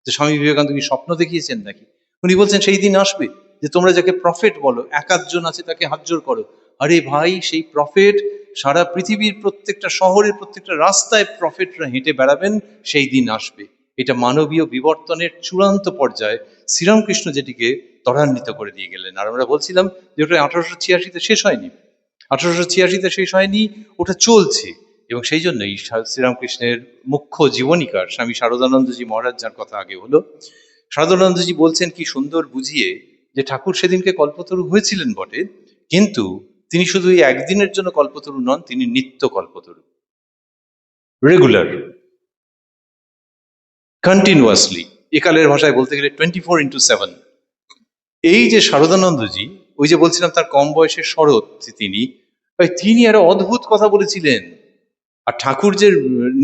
যে স্বামী বিবেকানন্দ কি স্বপ্ন দেখিয়েছেন নাকি? উনি বলছেন সেই দিন আসবে যে তোমরা যাকে প্রফেট বলো, এক আধজন আছে তাকে হাত জোর করো। আরে ভাই, সেই প্রফেট সারা পৃথিবীর প্রত্যেকটা শহরের প্রত্যেকটা রাস্তায় প্রফেটরা হেঁটে বেড়াবেন, সেই দিন আসবে। এটা মানবীয় বিবর্তনের চূড়ান্ত পর্যায়ে শ্রীরামকৃষ্ণ যেটিকে ত্বরান্বিত করে দিয়ে গেলেন। আর আমরা বলছিলাম যে ওটা 1886-তে শেষ হয়নি, 1886-তে শেষ হয়নি, ওটা চলছে। এবং সেই জন্যই শ্রীরামকৃষ্ণের মুখ্য জীবনীকার স্বামী শারদানন্দজি মহারাজ, যার কথা আগে হলো, শারদানন্দজি বলছেন কি সুন্দর বুঝিয়ে, যে ঠাকুর সেদিনকে কল্পতরু হয়েছিলেন বটে, কিন্তু তিনি শুধু এই একদিনের জন্য কল্পতরু নন, তিনি নিত্য কল্পতরু, রেগুলার, কন্টিনিউয়াসলি, একালের ভাষায় বলতে গেলে 24x7। এই যে শারদানন্দজি, ওই যে বলছিলাম তার কম বয়সের শরৎ তিনি, তিনি একটা অদ্ভুত কথা বলেছিলেন। আর ঠাকুর যে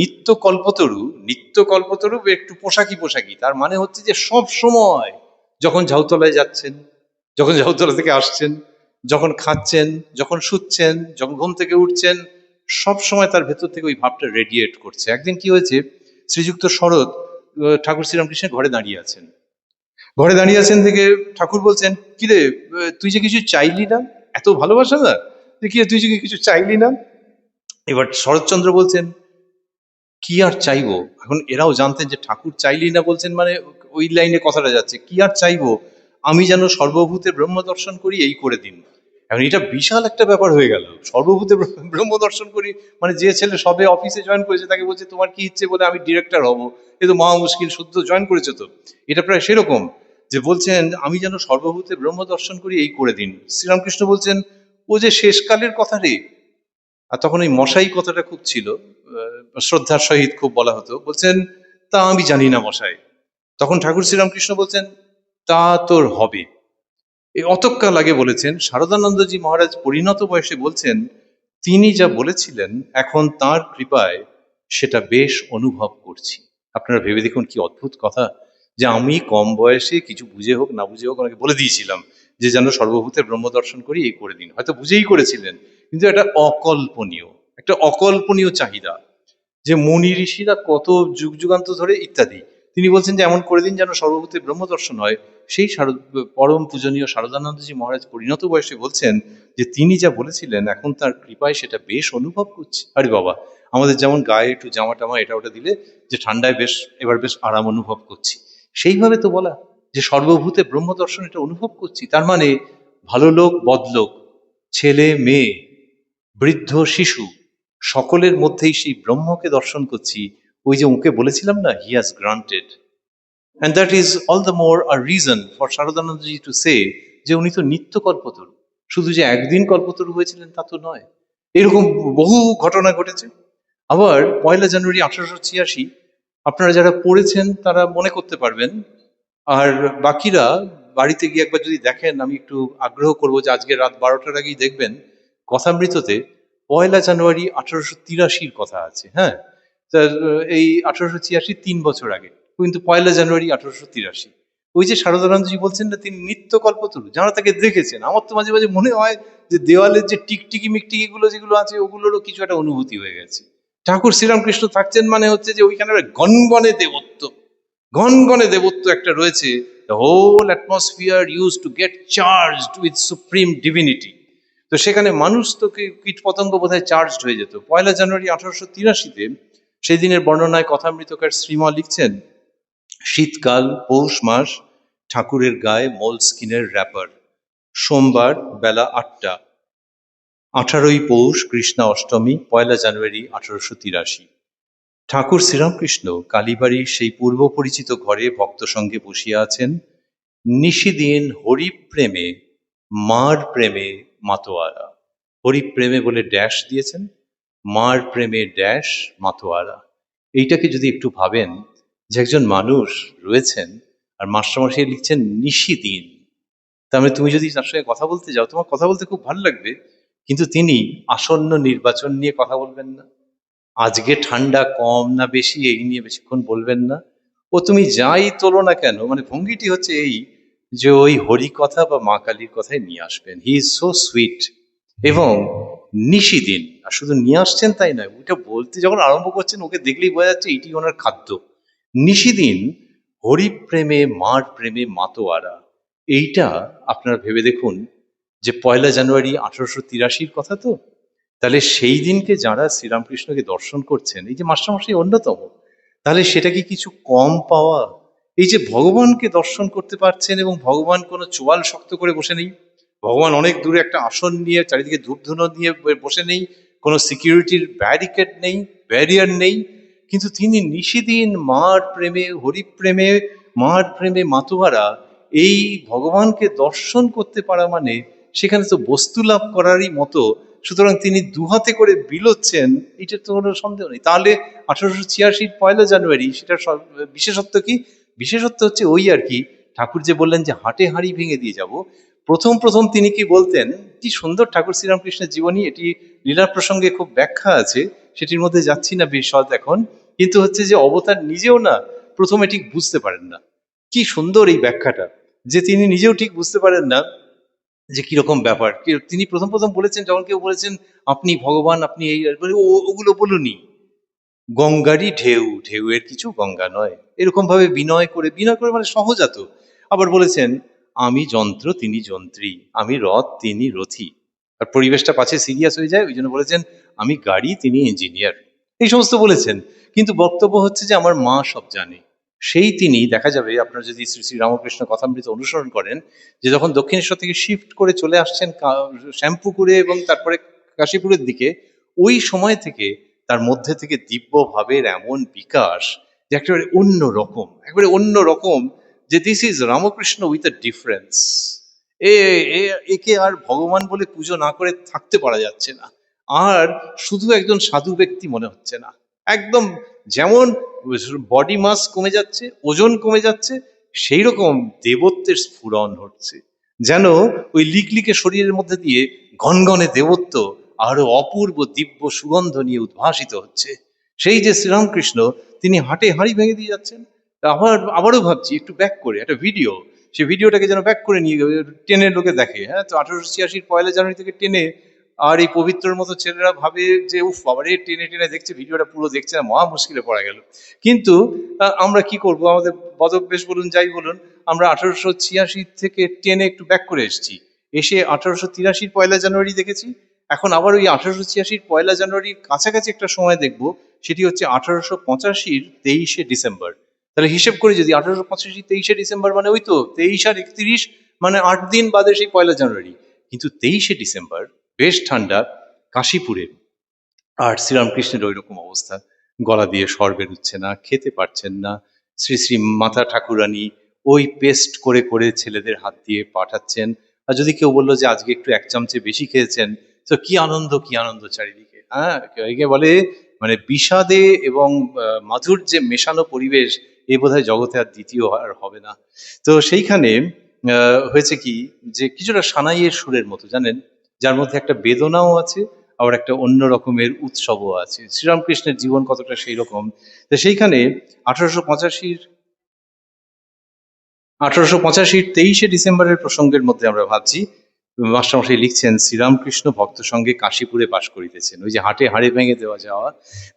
নিত্য কল্পতরু একটু পোশাকি পোশাকি, তার মানে হচ্ছে যে সব সময় যখন ঝাউতলায় যাচ্ছেন, যখন ঝাউতলা থেকে আসছেন, যখন খাচ্ছেন, যখন শুচ্ছেন, যখন ঘুম থেকে উঠছেন, সব সময় তার ভেতর থেকে ওই ভাবটা রেডিয়েট করছে। একদিন কি হয়েছে, শ্রীযুক্ত শরৎ ঠাকুর শ্রীরামকৃষ্ণের ঘরে দাঁড়িয়ে আছেন। ঘরে দাঁড়িয়ে আছেন থেকে ঠাকুর বলছেন, কিরে তুই যে কিছু চাইলি না, এত ভালোবাসা না, কি রে, তুই যে কিছু চাইলি না। এবার শরৎচন্দ্র বলছেন, কি আর চাইবো। এখন এরাও জানতেন যে ঠাকুর চাইলি না বলছেন মানে ওই লাইনে কথাটা যাচ্ছে, কি আর চাইবো, আমি যেন সর্বভূতে ব্রহ্ম দর্শন করি, এই করে দিন। এখন এটা বিশাল একটা ব্যাপার হয়ে গেল, সর্বভূতে ব্রহ্ম দর্শন করি, মানে যে ছেলে সবে অফিসে জয়েন করেছে তাকে বলছে তোমার কি ইচ্ছে, বলে আমি ডিরেক্টর হব, এ তো মহা মুশকিল, শুদ্ধ জয়েন করেছে তো। এটা প্রায় সেরকম যে বলছেন আমি যেন সর্বভূতে ব্রহ্ম দর্শন করি, এই করে দিন। শ্রীরামকৃষ্ণ বলছেন, ও যে শেষকালের কথা রে। আর তখন ওই মশাই কথাটা খুব ছিল, শ্রদ্ধার সহিত খুব বলা হতো। বলছেন, তা আমি জানি না মশাই। তখন ঠাকুর শ্রীরামকৃষ্ণ বলছেন, তা তোর হবে। এই অতক্কাল আগে বলেছেন শারদানন্দজি মহারাজ পরিণত বয়সে বলছেন, তিনি যা বলেছিলেন এখন তার কৃপায় সেটা বেশ অনুভব করছি। আপনারা ভেবে দেখুন কি অদ্ভুত কথা, যে আমি কম বয়সে কিছু বুঝে হোক না বুঝে হোক ওনাকে বলে দিয়েছিলাম যে যেন সর্বভূতে ব্রহ্ম দর্শন করি, এই করে দিন। হয়তো বুঝেই করেছিলেন, কিন্তু একটা অকল্পনীয় চাহিদা, যে মুনি ঋষিরা কত যুগ যুগান্ত ধরে ইত্যাদি। তিনি বলছেন যে এমন করে দিন যেন সর্বভূতে ব্রহ্মদর্শন হয়। সেই পরম পূজনীয় শারদানন্দজি মহারাজ পরিণত বয়সে বলছেন যে তিনি যা বলেছিলেন এখন তার কৃপায় সেটা বেশ অনুভব করছি। আরে বাবা, আমাদের যেমন গায়ে একটু জামা টামা এটা ওটা দিলে যে ঠান্ডায় এবার বেশ আরাম অনুভব করছি, সেইভাবে তো বলা যে সর্বভূতে ব্রহ্মদর্শন এটা অনুভব করছি। তার মানে ভালো লোক বদলোক, ছেলে মেয়ে, বৃদ্ধ শিশু, সকলের মধ্যেই সেই ব্রহ্মকে দর্শন করছি। ওই যে ওকে বলেছিলাম না, he has granted, and that is all the more a reason for Saradanandaji to say যে উনি তো নিত্য কল্পতরু, শুধু যে একদিন কল্পতরু হয়েছিলেন তা তো নয়। এরকম বহু ঘটনা ঘটেছে। আবার 1 জানুয়ারি 1886, আপনারা যারা পড়েছেন তারা মনে করতে পারবেন, আর বাকিরা বাড়িতে গিয়ে একবার যদি দেখেন, আমি একটু আগ্রহ করবো যে আজকে রাত 12টার আগেই দেখবেন কথামৃততে 1 জানুয়ারি 1883 কথা আছে। হ্যাঁ, তা এই 1886 3 বছর আগে, কিন্তু 1 জানুয়ারি 1883 ওই যে শারদানন্দজি বলছেন না তিনি নিত্য কল্পতরু, যারা তাকে দেখেছেন, আমার তো মাঝে মাঝে মনে হয় যে দেওয়ালের যে টিকটিকি মিকটিকি গুলো যেগুলো আছে ওগুলোরও কিছু একটা অনুভূতি হয়ে গেছে। ঠাকুর শ্রীরামকৃষ্ণ থাকছেন মানে হচ্ছে যে ওইখানে গনগনে দেবত্ব, গনগনে দেবত্ব একটা রয়েছে। The whole atmosphere used to get charged with supreme divinity. তো সেখানে মানুষ তো কীট পতঙ্গ বোধহয় চার্জড হয়ে যেত। 1 জানুয়ারি 1883-তে সেই দিনের বর্ণনায় কথামৃতকার শ্রীমা লিখছেন, শীতকাল, পৌষ মাস, ঠাকুরের গায়ে মোল স্কিনের র্যাপার, সোমবার বেলা 8টা, 18ই পৌষ, কৃষ্ণা অষ্টমী, 1 জানুয়ারি 1883। ঠাকুর শ্রীরামকৃষ্ণ কালীবাড়ির সেই পূর্ব পরিচিত ঘরে ভক্ত সঙ্গে বসিয়া আছেন। নিশিদিন হরিপ্রেমে মার প্রেমে মাতোয়ারা। হরিপ্রেমে বলে ড্যাশ দিয়েছেন, মার প্রেমে ড্যাশ মাতোয়ারা। এইটাকে যদি একটু ভাবেন যে একজন মানুষ রয়েছেন আর মাস্টারমশাই লিখছেন নিশিদিন, তার মানে তুমি যদি তার সঙ্গে কথা বলতে যাও তোমার কথা বলতে খুব ভালো লাগবে, কিন্তু তিনি আসন্ন নির্বাচন নিয়ে কথা বলবেন না, আজকে ঠান্ডা কম না বেশি এই নিয়ে বেশিক্ষণ বলবেন না। ও তুমি যাই তোলো না কেন, মানে ভঙ্গিটি হচ্ছে এই যে ওই হরি কথা বা মা কালীর কথাই নিয়ে আসবেন। He is so sweet. এবং নিশিদিন, আর শুধু নিয়ে আসছেন তাই নয়, ওইটা বলতে যখন আরম্ভ করছেন ওকে দেখলেই বোঝা যাচ্ছে এটি ওনার খাদ্য। নিশিদিন হরিপ্রেমে মার প্রেমে মাতোয়ারা, এইটা আপনারা ভেবে দেখুন যে 1 জানুয়ারি 1883 কথা তো। তাহলে সেই দিনকে যারা শ্রীরামকৃষ্ণকে দর্শন করছেন, এই যে মাস্টারমশাই অন্যতম, তাহলে সেটা কি কিছু কম পাওয়া? এই যে ভগবানকে দর্শন করতে পারছেন, এবং ভগবান কোনো চোয়াল শক্ত করে বসে নেই, ভগবান অনেক দূরে একটা আসন নিয়ে চারিদিকে ধূপধুনো নিয়ে বসে নেই, কোনো সিকিউরিটির ব্যারিকেড নেই, ব্যারিয়ার নেই, কিন্তু তিনি নিশিদিন মার প্রেমে হরিপ্রেমে মার প্রেমে মাতোহারা, এই ভগবানকে দর্শন করতে পারা মানে সেখানে তো বস্তু লাভ করারই মতো। সুতরাং তিনি দুহাতে করে বিলোচ্ছেন, এটা তো কোনো সন্দেহ নেই। তাহলে 1886 1 জানুয়ারি সেটার বিশেষত্ব কি? বিশেষত্ব হচ্ছে ওই আর কি, ঠাকুর যে বললেন যে হাটে হাঁড়ি ভেঙে দিয়ে যাব, প্রথম প্রথম তিনি কি বলতেন, কি সুন্দর ঠাকুর শ্রীরামকৃষ্ণের জীবনী, এটি লীলার প্রসঙ্গে খুব ব্যাখ্যা আছে, সেটির মধ্যে যাচ্ছি না বিশদ এখন। কিন্তু হচ্ছে যে অবতার নিজেও না প্রথমে ঠিক বুঝতে পারেন না। কি সুন্দর এই ব্যাখ্যাটা, যে তিনি নিজেও ঠিক বুঝতে পারেন না যে কিরকম ব্যাপার। তিনি প্রথম প্রথম বলেছেন, যখন কেউ বলেছেন আপনি ভগবান, আপনি এই, বলে, ওগুলো বলুনি, গঙ্গারই ঢেউ, ঢেউয়ের কিছু গঙ্গা নয়, এরকম ভাবে বিনয় করে, বিনয় করে মানে সহজাত। আবার বলেছেন আমি যন্ত্র তিনি যন্ত্রী, আমি রথ তিনি রথী। আর পরিবেশটা পাছে সিরিয়াস হয়ে যায়, ওই জন্য বলেছেন আমি গাড়ি তিনি ইঞ্জিনিয়ার, এই সমস্ত বলেছেন। কিন্তু বক্তব্য হচ্ছে যে আমার মা সব জানে। সেই তিনি, দেখা যাবে আপনারা যদি শ্রী শ্রী রামকৃষ্ণ কথামৃত অনুসরণ করেন, যে যখন দক্ষিণেশ্বর থেকে শিফট করে চলে আসছেন শ্যামপুকুরে এবং তারপরে কাশীপুরের দিকে, ওই সময় থেকে তার মধ্যে থেকে দিব্য ভাবের এমন বিকাশ যে একেবারে অন্য রকম, একেবারে অন্য রকম, যে this is Ramakrishna with a difference. একে আর ভগবান বলে পুজো না করে থাকতে পারা যাচ্ছে না, আর শুধু একজন সাধু ব্যক্তি মনে হচ্ছে না। একদম যেমন বডি মাস কমে যাচ্ছে, ওজন কমে যাচ্ছে, সেই রকম দেবত্বের স্ফুরণ হচ্ছে। যেন ওই লিকলিকে শরীরের মধ্যে দিয়ে ঘনঘনে দেবত্ব আরো অপূর্ব দিব্য সুগন্ধ নিয়ে উদ্ভাসিত হচ্ছে। সেই যে শ্রীরামকৃষ্ণ, তিনি হাটে হাঁড়ি ভেঙে দিয়ে যাচ্ছেন। আবারও ভাবছি একটু ব্যাক করে একটা ভিডিও, সে ভিডিওটাকে যেন ব্যাক করে নিয়ে টেনে লোকে দেখে। হ্যাঁ, তো 1886 পয়লা জানুয়ারি থেকে টেনে, আর এই পবিত্রর মতো ছেলেরা ভাবে যে উফ বাবারে, টেনে টেনে দেখছে, ভিডিওটা পুরো দেখছে না, মহা মুশকিলে পড়া গেল। কিন্তু আমরা কি করব, আমাদের বদভ্যাস বলুন যাই বলুন, আমরা 1886 থেকে টেনে একটু ব্যাক করে এসেছি, এসে 1883 পয়লা জানুয়ারি দেখেছি। এখন আবার ওই 1886 পয়লা জানুয়ারির কাছাকাছি একটা সময় দেখব, সেটি হচ্ছে 1885 23শে ডিসেম্বর। তাহলে হিসেব করে যদি 1885 23শে ডিসেম্বর, মানে ওই তো 23 আর 31, মানে 8 দিন বাদে সেই পয়লা জানুয়ারি। কিন্তু 23শে ডিসেম্বর বেশ ঠান্ডা কাশীপুরে, আর শ্রীরামকৃষ্ণের ওই রকম অবস্থা, গলা দিয়ে স্বর বেরোচ্ছে না, খেতে পারছেন না। শ্রী শ্রী মাতা ঠাকুরানী ওই পেস্ট করে করে ছেলেদের হাত দিয়ে পাঠাচ্ছেন। আর যদি কেউ বললো যে আজকে একটু 1 চামচে বেশি খেয়েছেন, তো কি আনন্দ, কি আনন্দ চারিদিকে। হ্যাঁ, একে বলে মানে বিষাদে এবং মাধুর্যে মেশানো পরিবেশ, এ বোধহয় জগতে আর দ্বিতীয় আর হবে না। তো সেইখানে হয়েছে কি, যে কিছুটা সানাইয়ের সুরের মতো, জানেন, যার মধ্যে একটা বেদনাও আছে, আবার একটা অন্য রকমের উৎসবও আছে। শ্রীরামকৃষ্ণের জীবন কতটা সেই রকম। তো সেইখানে 1885 23শে ডিসেম্বরের প্রসঙ্গের মধ্যে আমরা ভাবছি, মাস্টারমশাই লিখছেন শ্রীরামকৃষ্ণ ভক্ত সঙ্গে কাশীপুরে বাস করিতেছেন। ওই যে হাটে হাড়ে ভেঙে দেওয়া যাওয়া,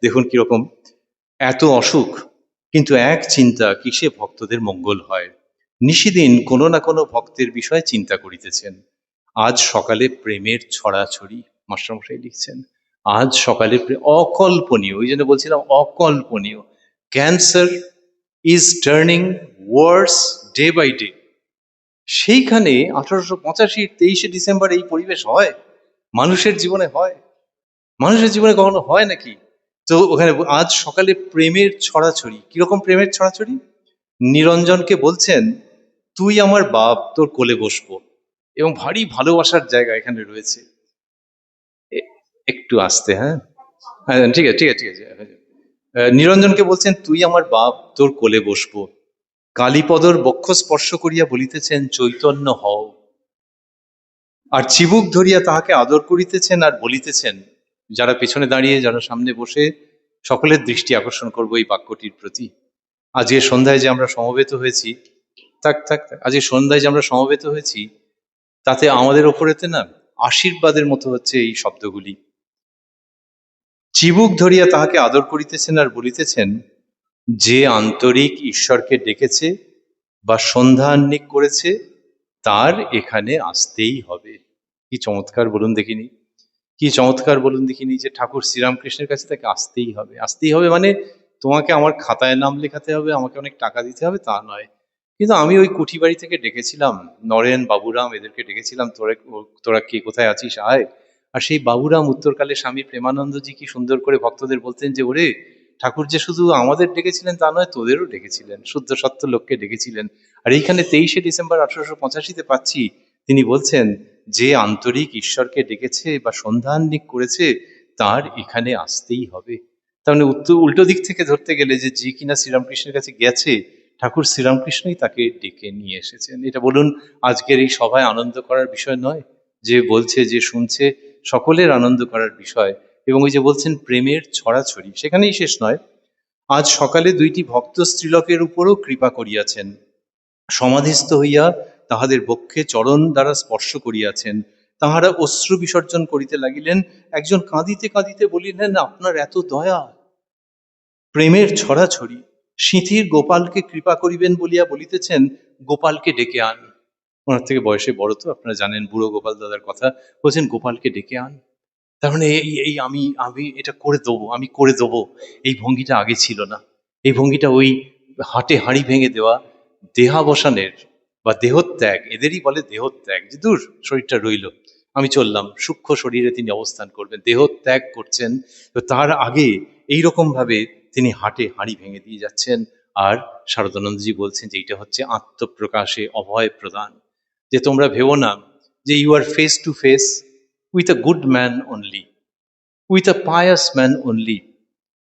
দেখুন কিরকম। এত অসুখ, কিন্তু এক চিন্তা, কিসে ভক্তদের মঙ্গল হয়। নিশিদিন কোনো না কোনো ভক্তের বিষয়ে চিন্তা করিতেছেন। আজ সকালে প্রেমের ছড়াছড়ি, মাস্টারমশাই লিখছেন, আজ সকালে অকল্পনীয়, ওই জন্য বলছিলাম অকল্পনীয়। Cancer is turning worse day by day. সেইখানে 1885 23শে ডিসেম্বর এই পরিবেশ হয়? মানুষের জীবনে হয়? মানুষের জীবনে কখনো হয় নাকি? তো ওখানে আজ সকালে প্রেমের ছড়াছড়ি, কিরকম প্রেমের ছড়াছড়ি? নিরঞ্জনকে বলছেন তুই আমার বাপ, তোর কোলে বসবো, এবং ভারী ভালোবাসার জায়গা এখানে রয়েছে। একটু আসতে, হ্যাঁ হ্যাঁ, ঠিক আছে ঠিক আছে ঠিক আছে। নিরঞ্জনকে বলছেন তুই আমার বাপ, তোর কোলে বসবো, কালীপদর বক্ষ স্পর্শ করিয়া বলিতেছেন চৈতন্য হও। আর চিবুক ধরিয়া তাহাকে আদর করিতেছেন আর বলিতেছেন, যারা পেছনে দাঁড়িয়ে, যারা সামনে বসে, সকলের দৃষ্টি আকর্ষণ করবো এই বাক্যটির প্রতি। আজকে সন্ধ্যায় যে আমরা সমবেত হয়েছি, থাক থাক থাক, আজকে সন্ধ্যায় যে আমরা সমবেত হয়েছি, তাতে আমাদের ওপরেতে না আশীর্বাদের মতো হচ্ছে এই শব্দগুলি। চিবুক ধরিয়া তাহাকে আদর করিতেছেন আর বলিতেছেন, যে আন্তরিক ঈশ্বরকে ডেকেছে বা সন্ধ্যান্বিক করেছে, তার এখানে আসতেই হবে। কি চমৎকার বলুন দেখিনি, কি চমৎকার বলুন দেখিনি, যে ঠাকুর শ্রীরামকৃষ্ণের কাছে তাকে আসতেই হবে। আসতেই হবে মানে তোমাকে আমার খাতায় নাম লেখাতে হবে, আমাকে অনেক টাকা দিতে হবে, তা নয়। কিন্তু আমি ওই কুঠিবাড়ি থেকে ডেকেছিলাম, নরেন, বাবুরাম, এদেরকে ডেকেছিলাম, তোরা কে কোথায় আছিস আয়। আর সেই বাবুরাম উত্তরকালে স্বামী প্রেমানন্দজি কি সুন্দর করে ভক্তদের বলতেন যে ওরে, ঠাকুর যে শুধু আমাদের ডেকেছিলেন তা নয়, তোদেরও ডেকেছিলেন, শুদ্ধ সত্য লোককে ডেকেছিলেন। আর এইখানে 23শে ডিসেম্বর 1885 পাচ্ছি, তিনি বলছেন যে আন্তরিক ঈশ্বরকে ডেকেছে বা সন্ধান্বিক করেছে, তার এখানে আসতেই হবে। তার মানে উল্টো দিক থেকে ধরতে গেলে, যে কিনা শ্রীরামকৃষ্ণের কাছে গেছে, ঠাকুর শ্রীরামকৃষ্ণই তাকে ডেকে নিয়ে এসেছেন। এটা বলুন আজকের এই সভায় আনন্দ করার বিষয় নয়? যে বলছে, যে শুনছে, সকলের আনন্দ করার বিষয়। এবং ওই যে বলছেন প্রেমের ছড়াছড়ি, সেখানেই শেষ নয়। আজ সকালে 2টি ভক্ত স্ত্রীলোকের উপরও কৃপা করিয়াছেন। সমাধিস্থ হইয়া তাহাদের বক্ষে চরণ দ্বারা স্পর্শ করিয়াছেন। তাহারা অশ্রু বিসর্জন করিতে লাগিলেন। একজন কাঁদিতে কাঁদিতে বলিলেন, আপনার এত দয়া, প্রেমের ছড়াছড়ি। সিঁথির গোপালকে কৃপা করিবেন বলিয়া বলিতেছেন, গোপালকে ডেকে আন। ওনার থেকে বয়সে বড় তো, আপনারা জানেন বুড়ো গোপাল দাদার কথা। বলছেন গোপালকে ডেকে আন। তার মানে এই এই আমি আমি এটা করে দেবো, আমি করে দেবো, এই ভঙ্গিটা আগে ছিল না। এই ভঙ্গিটা ওই হাটে হাঁড়ি ভেঙে দেওয়া, দেহাবসানের বা দেহত্যাগ, এদেরই বলে দেহত্যাগ। যে দূর, শরীরটা রইল, আমি চললাম। সূক্ষ্ম শরীরে তিনি অবস্থান করবেন, দেহত্যাগ করছেন। তো তার আগে এইরকম ভাবে তিনি হাটে হাঁড়ি ভেঙে দিয়ে যাচ্ছেন। আর শারদানন্দজি বলছেন যে এটা হচ্ছে আত্মপ্রকাশে অভয় প্রদান। যে তোমরা ভেবো না যে you are face to face with a good man only, with a pious man only,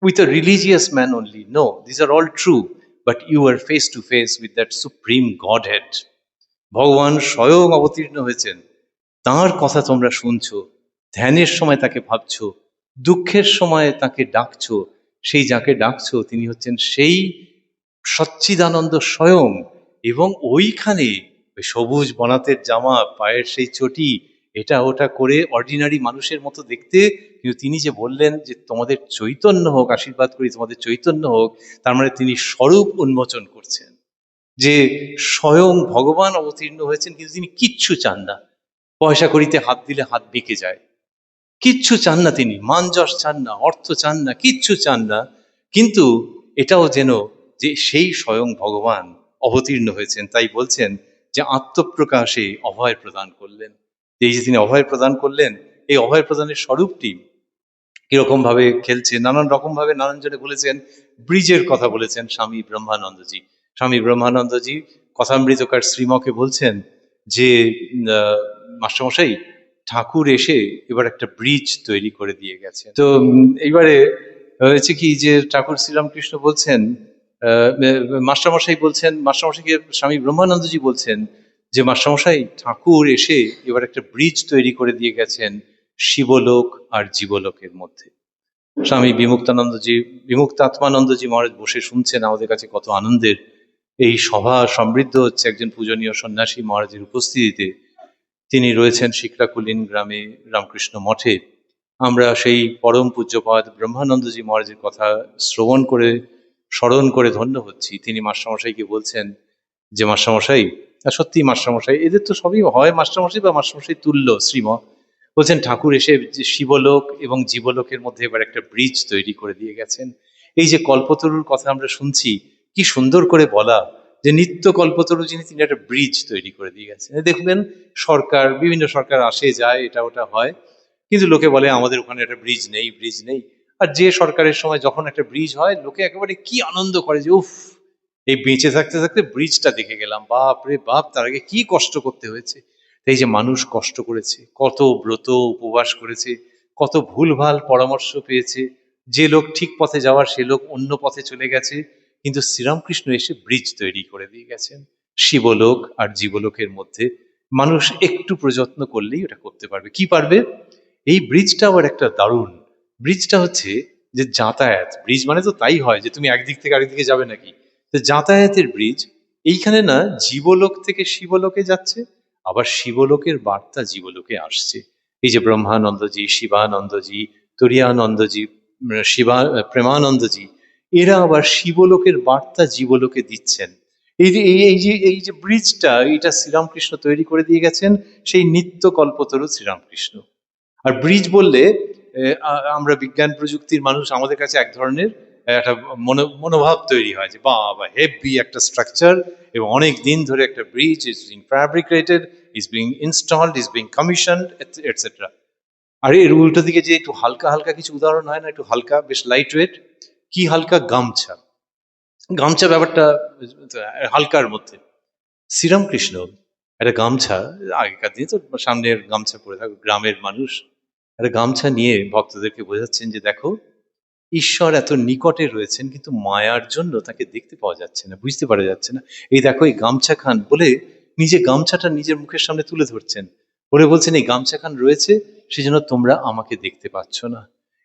with a religious man only. No, these are all true, but you are face to face with that supreme Godhead. ভগবান স্বয়ং অবতীর্ণ হয়েছেন, তাঁর কথা তোমরা শুনছো, ধ্যানের সময় তাকে ভাবছো, দুঃখের সময় তাকে ডাকছো। সেই যাকে ডাকছো তিনি হচ্ছেন সেই সচ্চিদানন্দ স্বয়ং। এবং ওইখানে ওই সবুজ বনাতের জামা, পায়ের সেই চটি, এটা ওটা করে অর্ডিনারি মানুষের মতো দেখতে, কিন্তু তিনি যে বললেন যে তোমাদের চৈতন্য হোক, আশীর্বাদ করি তোমাদের চৈতন্য হোক, তার মানে তিনি স্বরূপ উন্মোচন করছেন। যে স্বয়ং ভগবান অবতীর্ণ হয়েছেন, কিন্তু তিনি কিচ্ছু চান না। পয়সা কড়িতে হাত দিলে হাত বিকে যায়, কিচ্ছু চান না তিনি। মান যশ চান না, অর্থ চান না, কিচ্ছু চান না। কিন্তু এটাও যেন যে সেই স্বয়ং ভগবান অবতীর্ণ হয়েছেন। তাই বলছেন যে আত্মপ্রকাশে অভয় প্রদান করলেন। এই যে তিনি অভয় প্রদান করলেন, এই অভয় প্রদানের স্বরূপটি কিরকম ভাবে খেলছে, নানান রকম ভাবে নানান জনে বলেছেন। ব্রিজের কথা বলেছেন স্বামী ব্রহ্মানন্দজি। স্বামী ব্রহ্মানন্দজি কথামৃতকার শ্রীমকে বলছেন যে মাস্টারমশাই, ঠাকুর এসে এবার একটা ব্রিজ তৈরি করে দিয়ে গেছে। তো এইবারে হয়েছে কি যে ঠাকুর শ্রীরামকৃষ্ণ বলছেন, মাস্টারমশাই বলছেন, মাস্টারমশাইকে স্বামী ব্রহ্মানন্দজি বলছেন যে মাস্টারমশাই, ঠাকুর এসে এবার একটা ব্রিজ তৈরি করে দিয়ে গেছেন শিবলোক আর জীবলোকের মধ্যে। স্বামী বিমুক্তানন্দজি, বিমুক্তাত্মানন্দজি মহারাজ বসে শুনছেন আমাদের কাছে কত আনন্দের। এই সভা সমৃদ্ধ হচ্ছে একজন পূজনীয় সন্ন্যাসী মহারাজের উপস্থিতিতে। তিনি রয়েছেন শিকরাকুলিন গ্রামে রামকৃষ্ণ মঠে। আমরা সেই পরম পূজ্যপাদ ব্রহ্মানন্দজি মহারাজের কথা শ্রবণ করে, স্মরণ করে ধন্য হচ্ছি। তিনি মাস্টারমশাইকে বলছেন যে মাস্টারমশাই, সত্যি মাস্টারমশাই, এদের তো সবই হয় মাস্টারমশাই বা মাস্টারমশাই তুল্য শ্রীম। বলছেন ঠাকুর এসে যে শিবলোক এবং জীবলোকের মধ্যে এবার একটা ব্রিজ তৈরি করে দিয়ে গেছেন। এই যে কল্পতরুর কথা আমরা শুনছি, কি সুন্দর করে বলা যে নিত্য কল্পতরু যিনি, তিনি একটা ব্রিজ তৈরি করে দিয়ে গেছেন। দেখবেন সরকার, বিভিন্ন সরকার আসে যায়, এটা ওটা হয়, কিন্তু লোকে বলে আমাদের ওখানে একটা ব্রিজ নেই, ব্রিজ নেই। আর যে সরকারের সময় যখন একটা ব্রিজ হয়, লোকে একেবারে কি আনন্দ করে যে উফ, এই বেঁচে থাকতে থাকতে ব্রিজটা দেখে গেলাম, বাপ রে বাপ, তার আগে কি কষ্ট করতে হয়েছে। এই যে মানুষ কষ্ট করেছে, কত ব্রত উপবাস করেছে, কত ভুলভাল পরামর্শ পেয়েছে, যে লোক ঠিক পথে যাওয়ার সে লোক অন্য পথে চলে গেছে, কিন্তু শ্রীরামকৃষ্ণ এসে ব্রিজ তৈরি করে দিয়ে গেছেন শিবলোক আর জীবলোকের মধ্যে। মানুষ একটু প্রযত্ন করলেই ওটা করতে পারবে। কি পারবে? এই ব্রিজটা আবার একটা দারুণ, ব্রিজটা হচ্ছে যে যাতায়াত। ব্রিজ মানে তো তাই হয় যে তুমি একদিক থেকে আরেকদিকে যাবে নাকি, তো যাতায়াতের ব্রিজ। এইখানে না জীবলোক থেকে শিবলোকে যাচ্ছে, আবার শিবলোকের বার্তা জীবলোকে আসছে। এই যে ব্রহ্মানন্দজি, শিবানন্দজি, তুরিয়ানন্দজি, শিবা প্রেমানন্দজি, এরা আবার শিবলোকের বার্তা জীবলোকে দিচ্ছেন। এই যে ব্রিজটা, এটা শ্রীরামকৃষ্ণ তৈরি করে দিয়ে গেছেন, সেই নিত্য কল্পতরু শ্রীরামকৃষ্ণ। আর ব্রিজ বললে আমরা বিজ্ঞান প্রযুক্তির মানুষ, আমাদের কাছে এক ধরনের একটা মনোভাব তৈরি হয় যে বাবা হেভি একটা স্ট্রাকচার, এবং অনেক দিন ধরে একটা bridge is being fabricated, is being installed, is being commissioned, etcetera. আর এর উল্টো দিকে যে একটু হালকা হালকা কিছু উদাহরণ হয় না, একটু হালকা, বেশ লাইট ওয়েট। কি হালকা? গামছা। গামছা ব্যাপারটা হালকার মধ্যে। শ্রীরামকৃষ্ণ একটা গামছা, আগেকার দিনে তো সামনের গামছা পরে থাকো গ্রামের মানুষ, একটা গামছা নিয়ে ভক্তদেরকে বোঝাচ্ছেন যে দেখো, ঈশ্বর এত নিকটে রয়েছেন, কিন্তু মায়ার জন্য তাকে দেখতে পাওয়া যাচ্ছে না, বুঝতে পারা যাচ্ছে না। এই দেখো, এই গামছা খান বলে নিজে গামছাটা নিজের মুখের সামনে তুলে ধরছেন, বলে বলছেন এই গামছা খান রয়েছে, সেজন্য তোমরা আমাকে দেখতে পাচ্ছ না।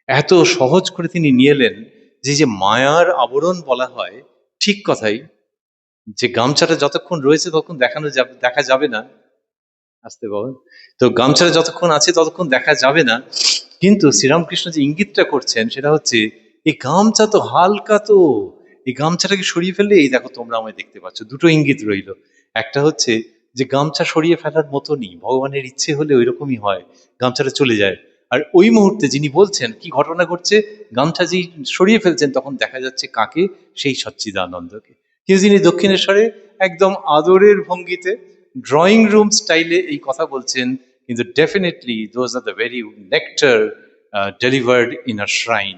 এত সহজ করে তিনি নিয়ে এলেন যে যে মায়ার আবরণ বলা হয়, ঠিক কথাই, যে গামছাটা যতক্ষণ রয়েছে ততক্ষণ দেখা যাবে না। আসতে বাবা। তো গামছাটা যতক্ষণ আছে ততক্ষণ দেখা যাবে না, কিন্তু শ্রীরামকৃষ্ণ যে ইঙ্গিতটা করছেন সেটা হচ্ছে, এই গামছা তো হালকা, তো এই গামছাটাকে সরিয়ে ফেললে এই দেখো তোমরা আমায় দেখতে পাচ্ছ। দুটো ইঙ্গিত রইল। একটা হচ্ছে যে গামছা সরিয়ে ফেলার মতনই, ভগবানের ইচ্ছে হলে ওই রকমই হয়, গামছাটা চলে যায়। আর ওই মুহূর্তে যিনি বলছেন কি ঘটনা ঘটছে, গামছা যেই সরিয়ে ফেলছেন তখন দেখা যাচ্ছে কাকে, সেই সচ্চিদানন্দকে। কিন্তু যিনি দক্ষিণেশ্বরে একদম আদরের ভঙ্গিতে ড্রয়িং রুম স্টাইলে এই কথা বলছেন, কিন্তু definitely those are the very nectar delivered in a shrine.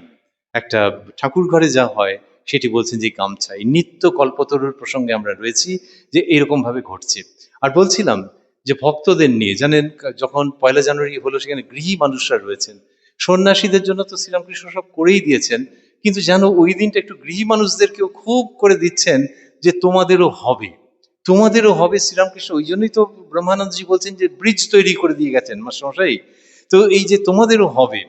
একটা ঠাকুর ঘরে যা হয় সেটি বলছেন যে গামছা, এই নিত্য কল্পতরুর প্রসঙ্গে আমরা রয়েছি, যে এরকম ভাবে ঘটছে। আর বলছিলাম যে ভক্তদের নিয়ে জানেন, যখন 1 জানুয়ারি হলো, সেখানে গৃহী মানুষরা রয়েছেন। সন্ন্যাসীদের জন্য তো শ্রীরামকৃষ্ণ সব করেই দিয়েছেন, কিন্তু যেন ওই দিনটা একটু গৃহী মানুষদেরকেও খুব করে দিচ্ছেন, যে তোমাদেরও হবে, তোমাদেরও হবে। শ্রীরামকৃষ্ণ ওই জন্যই তো ব্রহ্মানন্দজি বলছেন যে ব্রিজ তৈরি করে দিয়ে গেছেন মাস্টারমশাই। তো এই যে তোমাদেরও হবে,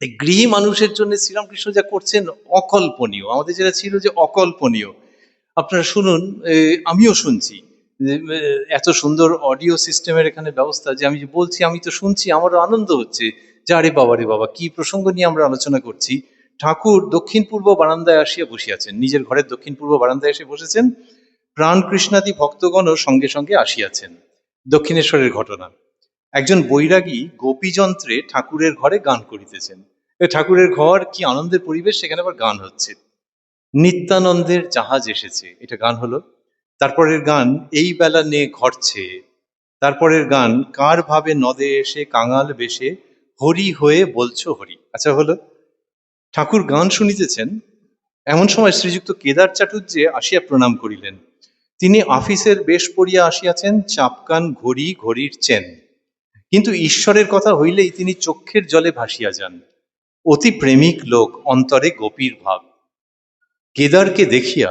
এই গৃহী মানুষের জন্য শ্রীরামকৃষ্ণ যা করছেন অকল্পনীয়, আমাদের যেটা ছিল যে অকল্পনীয়। আপনারা শুনুন, আমিও শুনছি যে, এত সুন্দর অডিও সিস্টেমের এখানে ব্যবস্থা, যে আমি যে বলছি আমি তো শুনছি, আমারও আনন্দ হচ্ছে যে আরে বাবা রে বাবা, কি প্রসঙ্গ নিয়ে আমরা আলোচনা করছি। ঠাকুর দক্ষিণ পূর্ব বারান্দায় আসিয়া বসিয়াছেন, নিজের ঘরের দক্ষিণ পূর্ব বারান্দায় এসে বসেছেন। প্রাণ কৃষ্ণাদি ভক্তগণও সঙ্গে সঙ্গে আসিয়াছেন। দক্ষিণেশ্বরের ঘটনা। একজন বৈরাগী গোপীযন্ত্রে ঠাকুরের ঘরে গান করিতেছেন। ঠাকুরের ঘর, কি আনন্দের পরিবেশ, সেখানে আবার গান হচ্ছে। নিত্যানন্দের জাহাজ এসেছে, এটা গান হলো। তারপরের গান, এই বেলা নে ঘটছে। তারপরের গান, কার ভাবে নদে এসে কাঙাল বেশে হরি হয়ে বলছো হরি। আচ্ছা হলো, ঠাকুর গান শুনিতেছেন। এমন সময় শ্রীযুক্ত কেদার চাটুর্যে আসিয়া প্রণাম করিলেন। তিনি অফিসের বেশ পরিয়া আসিয়াছেন, চাপকান ঘড়ি, ঘড়ির চেন। কিন্তু ঈশ্বরের কথা হইলেই তিনি চক্ষের জলে ভাসিয়া যান। অতি প্রেমিক লোক, অন্তরে গোপীর ভাব। কেদারকে দেখিয়া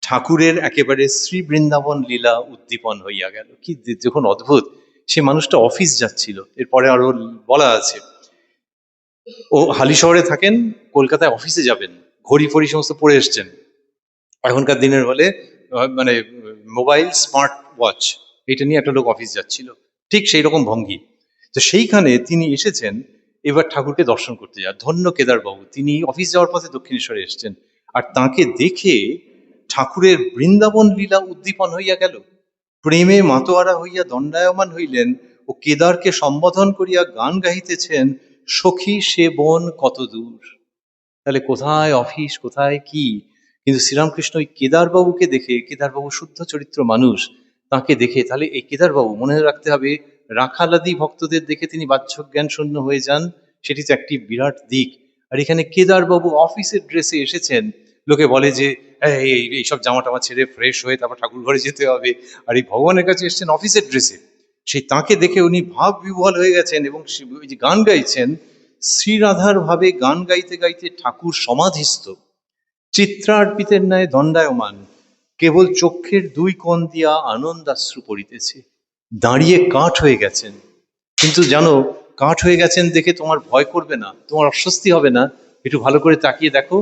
ঠাকুরের একেবারে শ্রী বৃন্দাবন লীলা উদ্দীপন হইয়া গেল। কি যখন অদ্ভুত! সে মানুষটা অফিস যাচ্ছিল, এরপরে আরো বলা আছে। ও হালিশহরে থাকেন, কলকাতায় অফিসে যাবেন, ঘড়ি ফড়ি সমস্ত পরে এসছেন। এখনকার দিনের হলে মানে মোবাইল স্মার্ট ওয়াচ, এটা নিয়ে একটা লোক অফিস যাচ্ছিল, ঠিক সেই রকম ভঙ্গি। তো সেইখানে তিনি এসেছেন এবার ঠাকুরকে দর্শন করতে যান। ধন্য কেদারবাবু, তিনি অফিস যাওয়ার পথে দক্ষিণেশ্বরে এসছেন, আর তাকে দেখে ঠাকুরের বৃন্দাবন লীলা উদ্দীপন হইয়া গেল। প্রেমে মাতোয়ারা হইয়া দণ্ডায়মান হইলেন ও কেদারকে সম্বোধন করিয়া গান গাহিতেছেন, সখী সে বন কত দূর। তাহলে কোথায় অফিস, কোথায় কি, কিন্তু শ্রীরামকৃষ্ণ ওই কেদারবাবুকে দেখে, কেদারবাবু শুদ্ধ চরিত্র মানুষ, তাকে দেখে, তাহলে এই কেদারবাবু, মনে রাখতে হবে, রাখালাদি ভক্তদের দেখে তিনি বাহ্যক জ্ঞান শূন্য হয়ে যান, সেটি তো একটি বিরাট দিক। আর এখানে কেদারবাবু অফিসের ড্রেসে এসেছেন, লোকে বলে যে এইসব জামা টামা ছেড়ে ফ্রেশ হয়ে তারপর ঠাকুর ঘরে যেতে হবে, আর এই ভগবানের কাছে এসেছেন অফিসের ড্রেসে। সেই তাকে দেখে উনি ভাব বিহ্বল হয়ে গেছেন, এবং ওই যে গান গাইছেন, শ্রীরাধার ভাবে গান গাইতে গাইতে ঠাকুর সমাধিস্থ, চিত্রার্পিতের ন্যায় দণ্ডায়মান, কেবল চক্ষের দুই কোণ দিয়া আনন্দাশ্রু পড়িতেছে। দাঁড়িয়ে কাঠ হয়ে গেছেন। কিন্তু জানো, কাঠ হয়ে গেছেন দেখে তোমার ভয় করবে না, তোমার অস্বস্তি হবে না। একটু ভালো করে তাকিয়ে দেখো,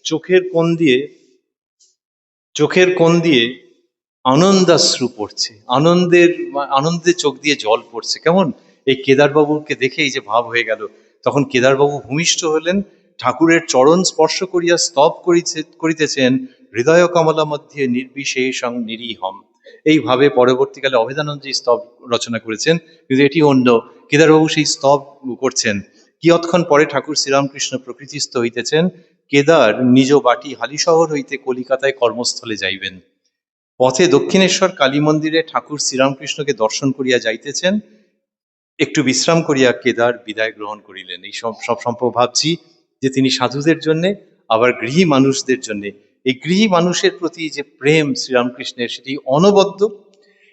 চোখের কোণ দিয়ে, চোখের কোণ দিয়ে আনন্দাশ্রু পড়ছে, আনন্দে চোখ দিয়ে জল পড়ছে। কেমন এই কেদারবাবুকে দেখে এই যে ভাব হয়ে গেল। তখন কেদারবাবু ভূমিষ্ঠ হলেন, ঠাকুরের চরণ স্পর্শ করিয়া স্তব করিতেছেন, হৃদয় কমলা মধ্যে নির্বিশেষং নিরীহম। এইভাবে পরবর্তীকালে অভেদানন্দজি স্তব রচনা করেছেন, কিন্তু এটি অন্য। কেদারবাবু সেই স্তব করছেন। কিয়ৎক্ষণ পরে ঠাকুর শ্রীরামকৃষ্ণ প্রকৃতিস্থ হইতেছেন। কেদার নিজ বাটি হালিশহর হইতে কলিকাতায় কর্মস্থলে যাইবেন। পথে দক্ষিণেশ্বর কালী মন্দিরে ঠাকুর শ্রীরামকৃষ্ণকে দর্শন করিয়া যাইতেছেন। একটু বিশ্রাম করিয়া কেদার বিদায় গ্রহণ করিলেন। এই সব সম্পর্ক ভাবছি যে তিনি সাধুদের জন্যে, আবার গৃহী মানুষদের জন্যে, এই গৃহী মানুষের প্রতি যে প্রেম শ্রীরামকৃষ্ণের, সেটি অনবদ্য।